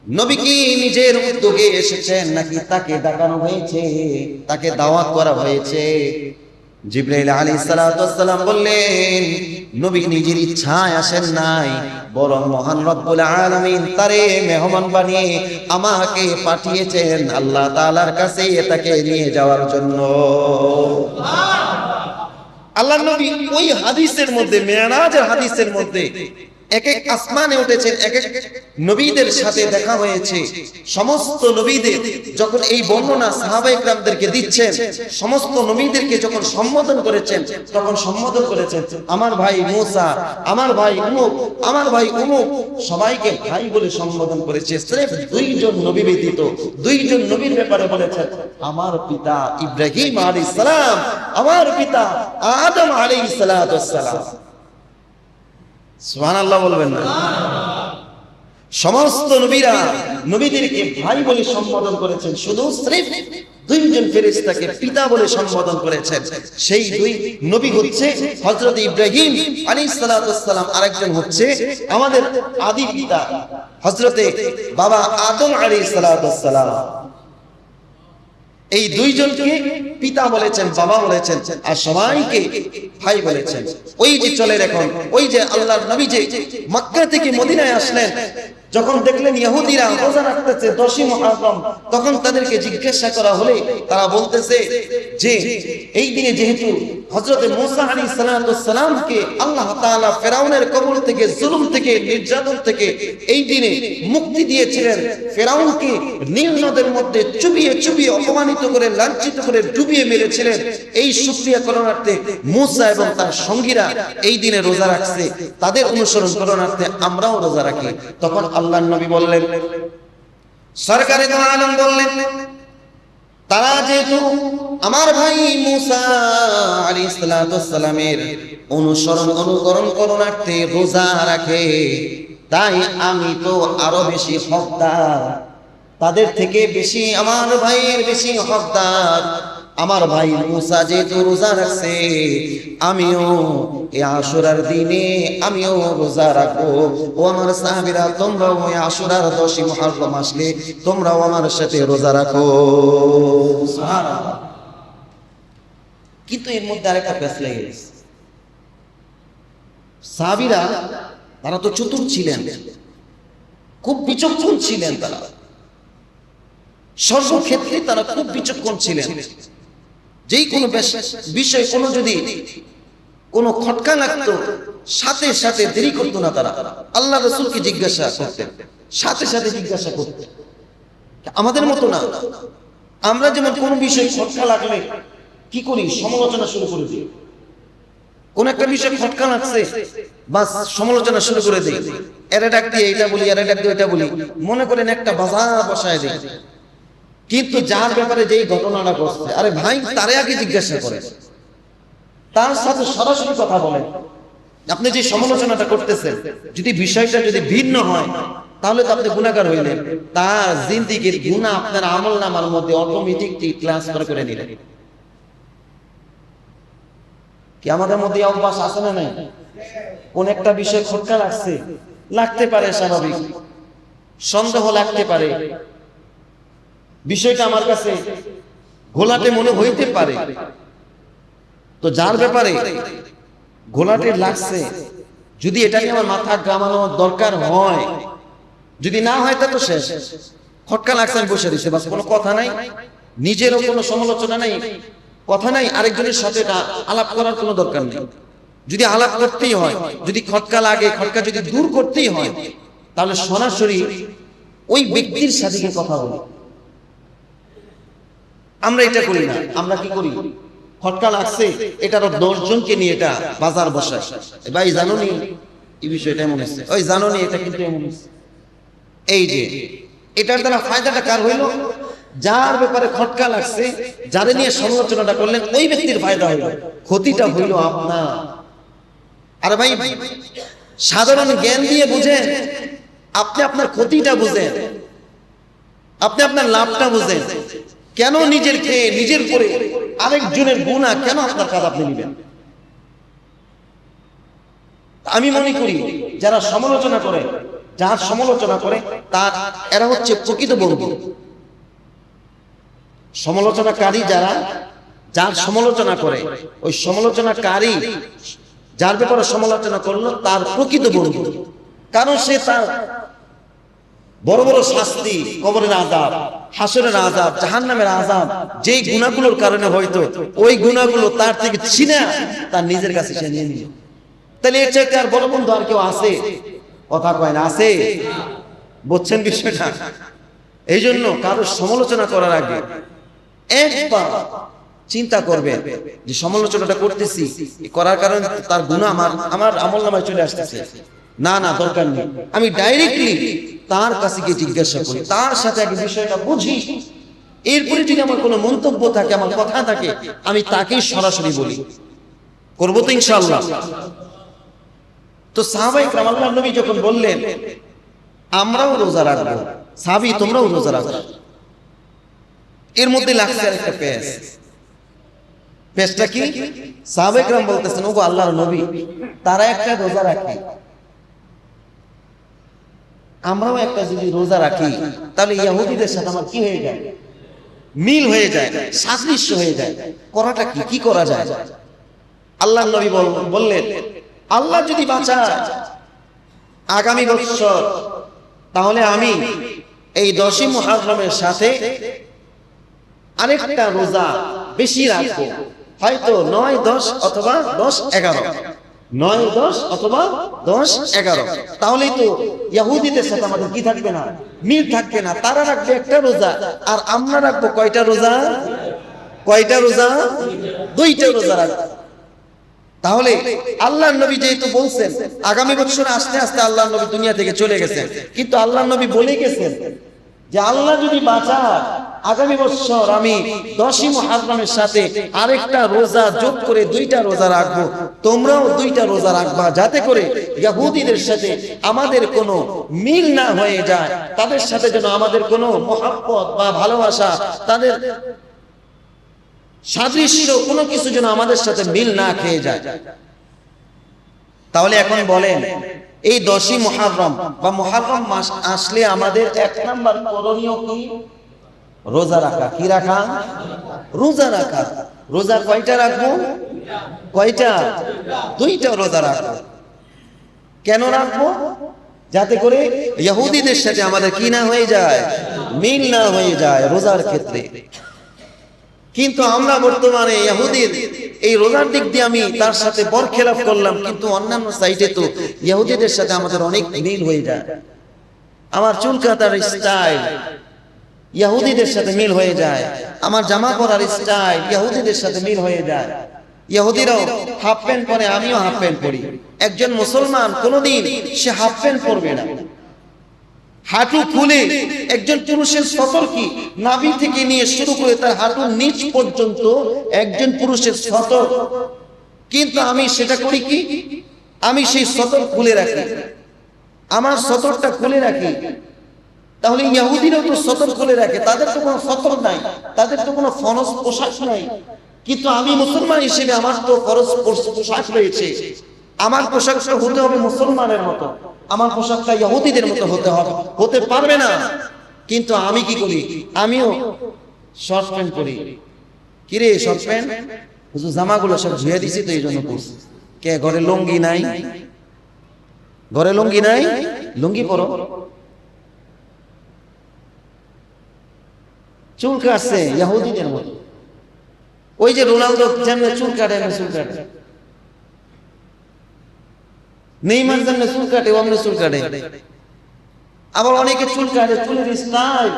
নবী কি নিজের উদ্যোগে এসেছেন নাকি তাকে ডাকানো হয়েছে, তাকে দাওয়াত করা হয়েছে? জিব্রাইল আলাইহিস সালাতু ওয়াস সালাম বললেন, নবী নিজের ইচ্ছায় আসেন নাই, বরং মহান রব্বুল আলামিন তারে মেহমান বানিয়ে আমাকে পাঠিয়েছেন আল্লাহ তাআলার কাছে তাকে নিয়ে যাওয়ার জন্য। আল্লাহর নবী ওই হাদিসের মধ্যে, মেরাজের হাদিসের মধ্যে এক এক আসমানে উঠেছেন, এক এক নবীদের সাথে দেখা হয়েছে। সমস্ত নবীদের যখন এই বর্ণনা সাহাবায়ে কেরামদেরকে দিচ্ছেন, সমস্ত নবীদেরকে যখন সম্বোধন করেছেন, তখন সম্বোধন করেছেন আমার ভাই মূসা, আমার ভাই উমুক, আমার ভাই উমুক, সবাইকে ভাই বলে সম্বোধন করেছে। সির্ফ দুইজন নবী ব্যতীত দুইজন নবীর ব্যাপারে বলেছেন আমার পিতা ইব্রাহিম আলাইহিস সালাম, আমার পিতা আদম আলাইহিস সালাতু ওয়াস সালাম। সুবহানাল্লাহ বলবেন না? সমস্ত নবীরা নবীদেরকে ভাই বলে সম্বোধন করেছেন, শুধু সির্ফ দুইজন ফেরেশতাকে পিতা বলে সম্বোধন করেছেন। সেই দুই নবী হচ্ছে হযরত ইব্রাহিম আলাইহিস সালাতু ওয়াস সালাম, আরেকজন হচ্ছে আমাদের আদি পিতা হযরতে বাবা আদম আলাইহিস সালাতু ওয়াস সালাম। এই দুইজনকে পিতা বলেছেন, বাবা বলেছেন, আর সবাইকে ভাই বলেছেন। ওই যে চলেন এখন, ওই যে আল্লাহর নবী যে মক্কা থেকে মদিনায় আসলেন, যখন দেখলেন ইহুদিরা রোজা রাখতেছে 10ই মুহররম, তখন তাদেরকে জিজ্ঞাসা করা হলে তারা বলতেছে যে এই দিনে যেহেতু হযরত মূসা আলাইহিস সালাতু ওয়াস সালামকে আল্লাহ তাআলা ফেরাউনের কবল থেকে, জুলুম থেকে, নির্যাতন থেকে এই দিনে মুক্তি দিয়েছিলেন, ফেরাউনকে নীল নদের মধ্যে চুবিয়ে চুবিয়ে অপমানিত করে, লাঞ্ছিত করে ডুবিয়ে মেরেছিলেন, এই শুকরিয়া করণার্থে মূসা এবং তার সঙ্গীরা এই দিনে রোজা রাখছে, তাদের অনুসরণ করণার্থে আমরাও রোজা রাখি। তখন আল্লাহর নবী বললেন, সরকারে দো আলম বললেন, তারা যেহেতু আমার ভাই মূসা আলাইহিস সালাতু ওয়াস সালামের অনুসরণ অনুকরণ করণার্থে রোজা রাখে, তাই আমি তো আরো বেশি হকদার, তাদের থেকে বেশি আমার ভাইয়ের বেশি হকদার। আমার ভাই মূসা যেহেতু রোজা রাখছে, আমিও এই আশুরার দিনে আমিও রোজা রাখবো। ও আমার সাহাবীরা, তোমরাও এই আশুরার 10ই মুহররম আসলে তোমরাও আমার সাথে রোজা রাখো। সুবহানাল্লাহ। কিন্তু এর মধ্যে আরেকটা পেশ লেগে গেছে। সাহাবীরা তারা তো চতুর ছিলেন, খুব বিচক্ষণ ছিলেন, তারা সর্বক্ষেত্রে তারা খুব বিচক্ষণ ছিলেন। যেই কোনো বিষয় কোনো যদি কোনো খটকা লাগতো, সাথে সাথে দেরি করতো না, তারা আল্লাহ রাসূলকে জিজ্ঞাসা করতেন, সাথে সাথে জিজ্ঞাসা করতেন। আমাদের মতো না, আমরা যেমন কোনো বিষয় খটকা লাগলে কি করি, সমালোচনা শুরু করে দিই। কোন একটা বিষয় খটকা লাগছে, বাস সমালোচনা শুরু করে দিই, এরা ডাক দিয়ে এটা বলি, এরা ডাক দিয়ে এটা বলি, মনে করেন একটা বাজার বসায় দিই। কিন্তু যার ব্যাপারে যেই ঘটনাটা ঘটছে, আরে ভাই তারে আগে জিজ্ঞাসা করেন, তার সাথে সরাসরি কথা বলেন। আপনি যে সমালোচনাটা করতেছেন, যদি বিষয়টা যদি ভিন্ন হয়, তাহলে তো আপনি গুনাহগার হইলেন, তার জিন্দেগীর গুনাহ আপনার আমলনামার মধ্যে অটোমেটিকলি ট্রান্সফার করে নিলেন। কি আমাদের মধ্যে অভ্যাস আছে না নাই? কোন একটা বিষয় খটকা লাগছে, লাগতে পারে, স্বাভাবিক, সন্দেহ লাগতে পারে, বিষয়টা আমার কাছে ঘোলাটে মনে হইতে পারে, তো যার ব্যাপারে ঘোলাটে লাগছে, যদি এটা নিয়ে আমার মাথা ঘামানো দরকার হয়, যদি না হয় তা তো শেষ। খটকা লাগছে, আমি বসে দিচ্ছি, বাস, কোনো কথা নাই, নিজেরও কোনো সমালোচনা নাই, কথা নাই, আরেকজনের সাথে আলাপ করার কোনো দরকার নেই। যদি আলাপ করতেই হয়, যদি খটকা লাগে, খটকা যদি দূর করতেই হয়, তাহলে সরাসরি ওই ব্যক্তির সাথে কথা বলি। আমরা এটা করি না, আমরা কি করি, খটকা লাগছে, এটারও 10 জনকে নিয়ে এটা বাজার বসায়, ভাই জানো নি এই বিষয়টা এমন হচ্ছে, ওই জানো নি এটা কিন্তু এমন হচ্ছে। এই যে এটার দ্বারা ফায়দাটা কার হইল? যার ব্যাপারে খটকা লাগছে, যারে নিয়ে সমালোচনাটা করলেন, ওই ব্যক্তির ফায়দা হইল, ক্ষতিটা হইল আপনার। আর ভাই সাধারণ জ্ঞান দিয়ে বুঝেন, আপনি আপনার ক্ষতিটা বুঝেন, আপনি আপনার লাভটা বুঝেন। কেন নিজের খেয়ে নিজের করে আরেকজনের গুনাহ কেন আপনার কাঁধে আপনি নেবেন? আমি মনে করি যারা সমালোচনা করে, যার সমালোচনা করে তার এরা হচ্ছে প্রকৃত বন্ধু। সমালোচনাকারী যারা, যার সমালোচনা করে, ওই সমালোচনাকারী যার ব্যাপারে সমালোচনা করলো তার প্রকৃত বন্ধু। কারণ সে তার বড় বড় শাস্তি, কবরের আযাব, হাসরের আযাব, জাহান্নামের আযাব, যেই গুনাহগুলোর কারণে হয়তো ওই গুনাহগুলো তার থেকে ছিনা তার নিজের কাছে সে নিয়ে নিল। তাহলে এর চাইতে আর বড় বন্ধু আর কেউ আছে? কথা কয় না, আছে? বুঝছেন বিষয়টা? এই জন্য কারো সমালোচনা করার আগে একবার চিন্তা করবে যে সমালোচনাটা করতেছি, করার কারণে তার গুনাহ আমার আমলনামায় চলে আসতেছে। না না, দরকার নেই। আমি ডাইরেক্টলি তার কাছে গিয়ে জিজ্ঞাসা করি, তার সাথে আগে বিষয়টা বুঝি, এরপরে যদি আমার কোনো মন্তব্য থাকে, আমার কথা থাকে, আমি তাকেই সরাসরি বলি। করবো তো ইনশাআল্লাহ। তো সাহাবায়ে কেরাম, আল্লাহর নবী যখন বললেন আমরাও রোজা রাখবো, সাহাবী তোমরাও রোজা রাখো, এর মধ্যে লাগছে একটা পেশ। পেশটা কি? সাহাবায়ে কেরাম বলতেছেন, ওগো আল্লাহর নবী, তারা একটা রোজা রাখে, আমরাও একটা যদি রোজা রাখি, তাহলে ইহুদিদের সাথে আমার কি হয়ে যায়? মিল হয়ে যায়, সাদৃশ্য হয়ে যায়। করাটা কি, কি করা যায়? আল্লাহর নবী বললেন, আল্লাহ যদি বাঁচায় আগামী বছর, তাহলে আমি এই 10ই মুহররমের সাথে আরেকটা রোজা বেশি রাখবো, হয়তো 9, 10 অথবা 10, 11, 9, 10 অথবা 10, 11। তাহলেই তো ইহুদিদের সাথে আমাদের কি থাকবে না? মিল থাকবে না। তারা রাখবে একটা রোজা, আর আমরা রাখবো কয়টা রোজা? কয়টা রোজা? 2টা রোজা রাখবো। তাহলে আল্লাহর নবী যেহেতু বলছেন আগামী বছর আস্তে আস্তে আল্লাহর নবী দুনিয়া থেকে চলে গেছেন, কিন্তু আল্লাহর নবী বলে গেছেন যে আল্লাহ যদি বাঁচায় আগামী বছর আমি 10ই মুহররমের সাথে আরেকটা রোজা যোগ করে 2টা রোজা রাখবো, তোমরাও 2টা রোজা রাখবা, যাতে করে ইহুদিদের সাথে আমাদের কোনো মিল না হয়ে যায়, তাদের সাথে যেন আমাদের কোনো মহব্বত বা ভালোবাসা, তাদের সাদৃশ্য কোনো কিছু যেন আমাদের সাথে মিল না খেয়ে যায়। তাহলে এখন বলেন, এই 10ই মুহররম বা মুহররম মাস আসলে আমাদের 1 নাম্বার করণীয় কি? রোজা রাখা। কি রাখা? রোজা রাখা। রোজা কয়টা রাখবো? কয়টা? 2টা রোজা রাখবো। কেন রাখবো? যাতে করে ইহুদিদের সাথে আমাদের কি না হয়ে যায়? মিল না হয়ে যায় রোজার ক্ষেত্রে। কিন্তু আমরা বর্তমানে ইহুদির এই রোজার দিক দিয়ে আমি তার সাথে বরখেলাপ করলাম, কিন্তু অন্যান্য সাইডে তো ইহুদিদের সাথে আমাদের অনেক মিল হয়ে যায়। আমার চুল কাটার স্টাইল ইহুদিদের সাথে মিল হয়ে যায়, আমার জামা পরার স্টাইল ইহুদিদের সাথে মিল হয়ে যায়। ইহুদিরাও হাফ প্যান্ট পরে, আমিও হাফ প্যান্ট পরি। একজন মুসলমান কোনোদিন সে হাফ প্যান্ট পরবে না। হাঁটু খুলে একজন পুরুষের সতর কি নাভি থেকে নিয়ে শুরু করে তার হাঁটুর নিচ পর্যন্ত একজন পুরুষের সতর, কিন্তু আমি সেটা করি কি? আমি সেই সতর খুলে রাখি, আমার সতরটা খুলে রাখি। তাহলে ইহুদিরাও তো সতর খুলে রাখে, তাদের তো কোনো সতর নাই, তাদের তো কোনো ফরজ পোশাক নাই। কিন্তু আমি মুসলমান হিসেবে আমার তো ফরজ পোশাক রয়েছে, আমার পোশাকটা হতে হবে মুসলমানের মতো, আমার পোশাকটা ইহুদিদের মতো হতে হবে, হতে পারবে না। কিন্তু আমি কি করি? আমিও শর্ট প্যান্ট পরি। কিরে শর্ট প্যান্ট? হুজুর জামাগুলো সব ধুয়ে দিছি তো এই জন্য পরছি। কে ঘরে লুঙ্গি নাই? ঘরে লুঙ্গি নাই? লুঙ্গি পরো। চুল কাটছে ইহুদিদের মতো, ওই যে রোনালদো যেমন চুল কাটে, চুল কাটে, নেইমার যেমন চুল কাটে অন্য চুল কাটে। আবার অনেকে চুল কাটে, চুলের স্টাইল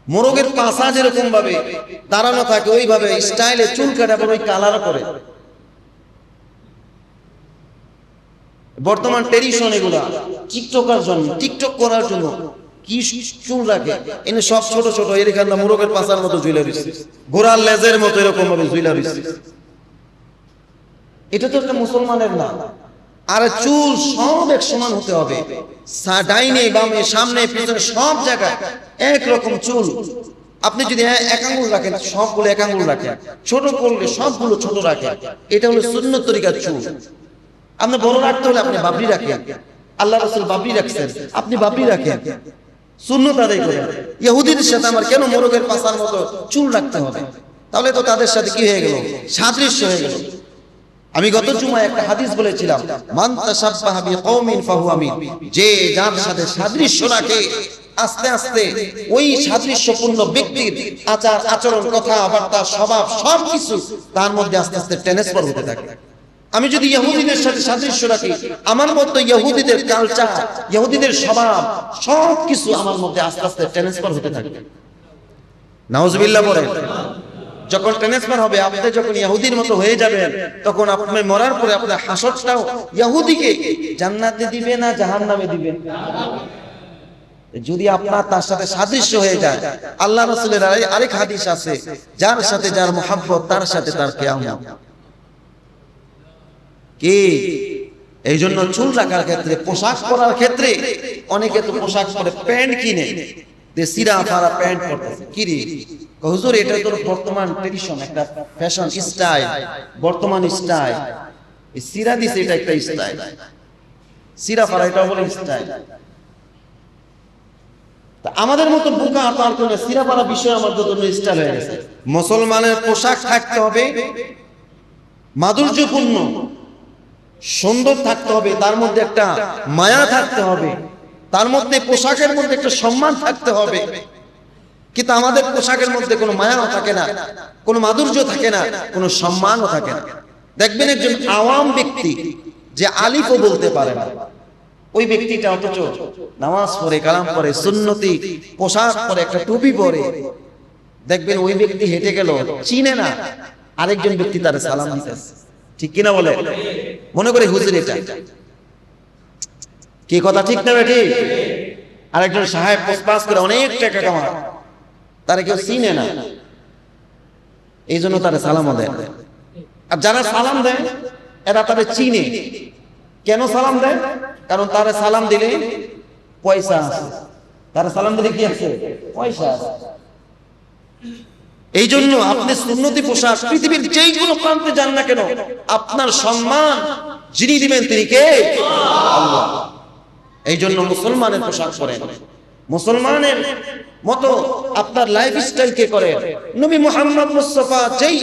মোরগের পাছা যেরকম ভাবে দাঁড়ানো থাকে ওইভাবে স্টাইলে চুল কাটে, আবার ওই কালার করে। বর্তমান ট্রেডিশন এগুলা টিকটকার জন্য, টিকটক করার জন্য কি চুল রাখে, এনে সব ছোট ছোট এরকম মোরগের পাছার মতো ঝুলে রয়েছে, ঘোড়ার লেজের মতো এরকম ভাবে ঝুলে রয়েছে। এটা তো একটা মুসলমানের না। আর চুল সব এক সমান হতে হবে, ডাইনে বামে সামনে পিছনে সব জায়গায় একরকম চুল। আপনি যদি এক আঙ্গুল রাখেন সবগুলো এক আঙ্গুল রাখেন, ছোট করলে সবগুলো ছোট রাখেন, এটা হলো সুন্নত তরিকার চুল। আপনি বড় রাখতে হলে আপনি বাবরি রাখেন, আল্লাহ রাসূল বাবরি রাখছেন, আপনি বাবরি রাখেন, সুন্নত আদায় করেন। ইহুদিদের সাথে আমার কেন মোরগের পাছার মতো চুল রাখতে হবে? তাহলে তো তাদের সাথে কি হয়ে গেল? সাদৃশ্য হয়ে গেল। আমি গত জুমায় একটা হাদিস বলেছিলাম, মান তাশাব্বাহা বিকওমিন ফাহুয়া মিন, যে যার সাথে সাদৃশ্য রাখে আস্তে আস্তে ওই সাদৃশ্যপূর্ণ ব্যক্তির আচার আচরণ কথাবার্তা স্বভাব সবকিছু তার মধ্যে আস্তে আস্তে ট্রান্সফার হতে থাকে। আমি যদি ইহুদিদের সাথে সাদৃশ্য রাখি, আমার মতো ইহুদিদের কালচার, ইহুদিদের স্বভাব সবকিছু আমার মধ্যে আস্তে আস্তে ট্রান্সফার হতে থাকে। নাউজুবিল্লাহ বলেন। যখন ট্রান্সফার হবে, আপনি যখন ইহুদির মতো হয়ে যাবেন, তখন আপনি মরার পরে আপনার হাসরটাও ইহুদিকে জান্নাতে দিবে না জাহান্নামে দিবে? যদি আপনার তার সাথে সাদৃশ্য হয়ে যায়। আল্লাহ রাসূলের আরেক হাদিস আছে, যার সাথে যার মুহাব্বত তার সাথে তার কিয়ামত। কি এই জন্য চুল রাখার ক্ষেত্রে, পোশাক পরার ক্ষেত্রে, অনেকে তো পোশাক পরে প্যান্ট কিনে যে সিরা ফারা প্যান্ট পরতেছে। কি রে হুজুর, এটা তো বর্তমান ট্রেডিশন, একটা ফ্যাশন স্টাইল, বর্তমান স্টাইল। এই সিরা দিছে, এটা একটা স্টাইল, সিরা ফারা এটা বলে স্টাইল। আমাদের মতো বোকা তার কোন সিরা ফারা বিষয় আমার জন্য স্টাইল হয়ে গেছে। মুসলমানের পোশাক থাকতে হবে মাধুর্যপূর্ণ, সুন্দর থাকতে হবে, তার মধ্যে একটা মায়া থাকতে হবে, তার মধ্যে পোশাকের মধ্যে একটা সম্মান থাকতে হবে। কিন্তু আমাদের পোশাকের মধ্যে কোনো মায়াও থাকে না, কোনো মাধুর্য থাকে না, কোনো সম্মানও থাকে না। দেখবেন একজন আওয়াম ব্যক্তি যে আলিফও বলতে পারে না, ওই ব্যক্তিটা অথচ নামাজ পড়ে, কালাম পড়ে, সুন্নতি পোশাক পরে, একটা টুপি পরে, দেখবেন ওই ব্যক্তি হেঁটে গেল, চিনে না আরেকজন ব্যক্তি তার সালাম দিতেছে। ঠিক কিনা বলে? মনে করে হুজুর এটা কি কথা, ঠিক না ঠিক? আরেকজন সাহেব পাস করে অনেক টাকা কামায়, তারা কেউ চিনে না, এই জন্য তারা সালামও দেয়। আর যারা সালাম দেয় এরা তাদের চিনে। কেন সালাম দেয়? কারণ তারা সালাম দিলে পয়সা আছে, তারা সালাম দিলে কি আছে? পয়সা আছে। এই জন্য আপনি সুন্নতি পোশাক পৃথিবীর যেই কোনো প্রান্তে যান না কেন, আপনার সম্মান যিনি দিবেন তিনি কে? আল্লাহ। এই জন্য মুসলমানের পোশাক পরেন, মুসলমানের মতো আপনার লাইফস্টাইল কে করেন। নবী মুহাম্মদ মুস্তাফা যেই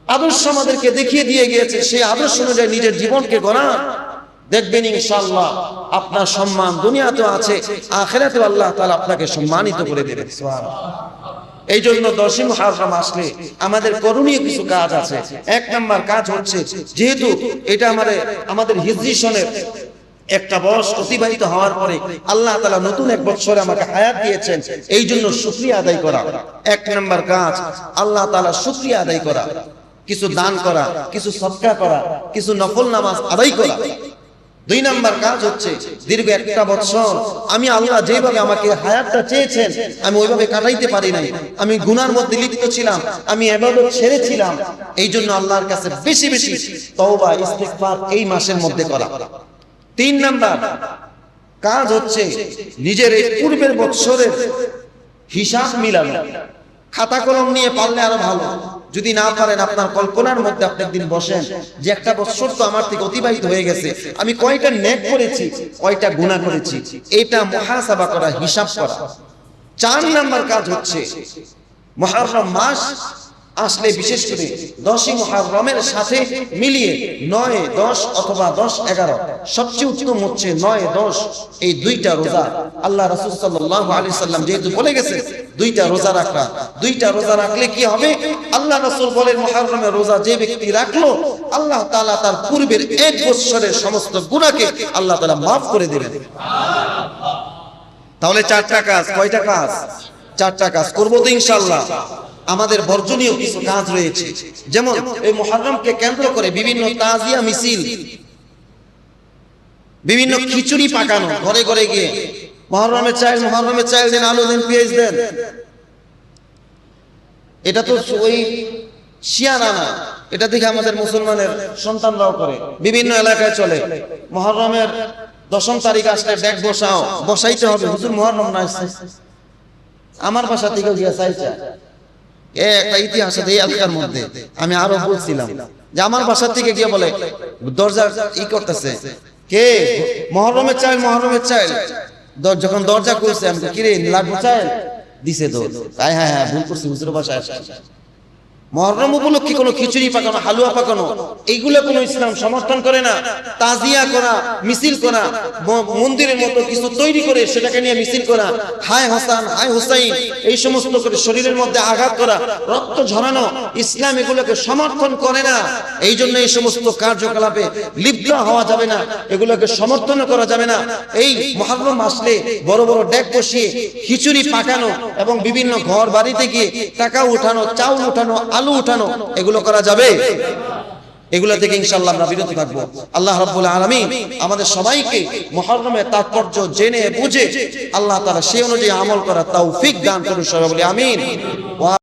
আদর্শ আমাদেরকে দেখিয়ে দিয়ে গিয়েছে, সেই আদর্শ অনুযায়ী নিজের জীবনকে গড়ান, দেখবেন ইনশাআল্লাহ আপনার সম্মান দুনিয়াতেও আছে, আখিরাতেও আল্লাহ তাআলা আপনাকে সম্মানিত করে দেবেন। সুবহানাল্লাহ। এই জন্য 10ই মুহররম আসলে আমাদের করণীয় কিছু কাজ আছে। এক নাম্বার কাজ হচ্ছে, যেহেতু এটা আমাদের হিজরি সনের একটা বর্ষ অতিবাহিত হওয়ার পরে আল্লাহ তাআলা নতুন এক বছরে আমাকে হায়াত দিয়েছেন, এই জন্য শুকরিয়া আদায় করা। এক নাম্বার কাজ আল্লাহ তাআলা শুকরিয়া আদায় করা, কিছু দান করা, কিছু সদকা করা, কিছু নফল নামাজ আদায় করা। 2 নাম্বার কাজ হচ্ছে, দীর্ঘ একটা বছর আমি আল্লাহ যেভাবে আমাকে হায়াতটা চেয়েছেন আমি ওইভাবে কাটাইতে পারি নাই, আমি গুনার মধ্যে লিপ্ত ছিলাম, আমি ইবাদত ছেড়েছিলাম, এই জন্য আল্লাহর কাছে বেশি বেশি তওবা ইস্তিগফার এই মাসের মধ্যে করা। 3 নাম্বার কাজ হচ্ছে নিজের এই পূর্বের বছরের হিসাব মিলানো। খাতা কলম নিয়ে পারলে আরো ভালো, যদি না পারেন আপনার কল্পনার মধ্যে আপনি একদিন বসেন যে একটা বছর তো আমার থেকে অতিবাহিত হয়ে গেছে, আমি কয়টা নেক করেছি, কয়টা গুনাহ করেছি, এটা মুহাসাবা করা, হিসাব করা। 4 নাম্বার কাজ হচ্ছে মুহররম মাস আসলে বিশেষ করে 10ই মুহররমের সাথে মিলিয়ে 9, 10 অথবা 10, 11 সবচেয়ে উত্তম হচ্ছে 9, 10 এই 2টা রোজা। আল্লাহ রাসূল সাল্লাল্লাহু আলাইহি সাল্লাম যেহেতু বলে গেছে 2টা রোজা রাখা, 2টা রোজা রাখলে কি হবে? আল্লাহ রাসূল বলেন মুহররমের রোজা যে ব্যক্তি রাখলো আল্লাহ তাআলা তার পূর্বের 1 বছরের সমস্ত গুনাহকে আল্লাহ তাআলা maaf করে দিবেন। সুবহানাল্লাহ। তাহলে 4টা কাজ, কয়টা কাজ? 4টা কাজ করব তো ইনশাআল্লাহ। আমাদের বর্জনীয় কিছু কাজ রয়েছে, যেমন এই মুহররমকে কেন্দ্র করে বিভিন্ন তাজিয়া মিছিল, বিভিন্ন খিচুড়ি পাকানো, ঘরে ঘরে গিয়ে মুহররমের চাইল দেন, আলু দেন, পেঁয়াজ দেন। এটা তো ওই শিয়ারানা এটা দেখে আমাদের মুসলমানের সন্তানরাও করে, বিভিন্ন এলাকায় চলে। মুহররমের 10ম তারিখ আসলে ডেক বসাইতে হবে, হুজুর মুহররম না আসছে, আমার বাসা থেকে গিয়া চাইছা। একটা ইতিহাস আছে এই এলাকার মধ্যে, আমি আরো বলছিলাম যে আমার বাসা থেকে গিয়ে বলে দরজা করতেছে, কে মুহররমের চাইল, মুহররমের চাইল। যখন দরজা খুলছে আমি কিরে লাগবো চাইল দিছে, হ্যাঁ হ্যাঁ হ্যাঁ ভুল করছি, হুজুরের বাসায় আসছে। মুহররম উপলক্ষে কোনো খিচুড়ি পাকানো, হালুয়া পাকানো, এইগুলো কোনো ইসলাম সমর্থন করে না। তাজিয়া করা, মিছিল করা, মন্দিরের মতো কিছু তৈরি করে সেটাকে নিয়ে মিছিল করা, হায় হাসান হায় হুসাইন এই সমস্ত করে শরীরের মধ্যে আঘাত করা, রক্ত ঝরানো, ইসলাম এগুলোকে সমর্থন করে না। এই জন্য এই সমস্ত কার্যকলাপে লিপ্ত হওয়া যাবে না, এগুলোকে সমর্থন করা যাবে না। এই মুহররম আসলে বড় বড় ডেক বসিয়ে খিচুড়ি পাকানো এবং বিভিন্ন ঘর বাড়িতে গিয়ে টাকা উঠানো, চাউল উঠানো, আলু উঠানো, এগুলো করা যাবে? এগুলো থেকে ইনশাআল্লাহ আমরা বিরত থাকবো। আল্লাহ রাব্বুল আলামিন আমাদের সবাইকে মুহররমের তাৎপর্য জেনে বুঝে আল্লাহ তাআলা সেই অনুযায়ী আমল করার তৌফিক দান করুন, সবাই বলি আমিন।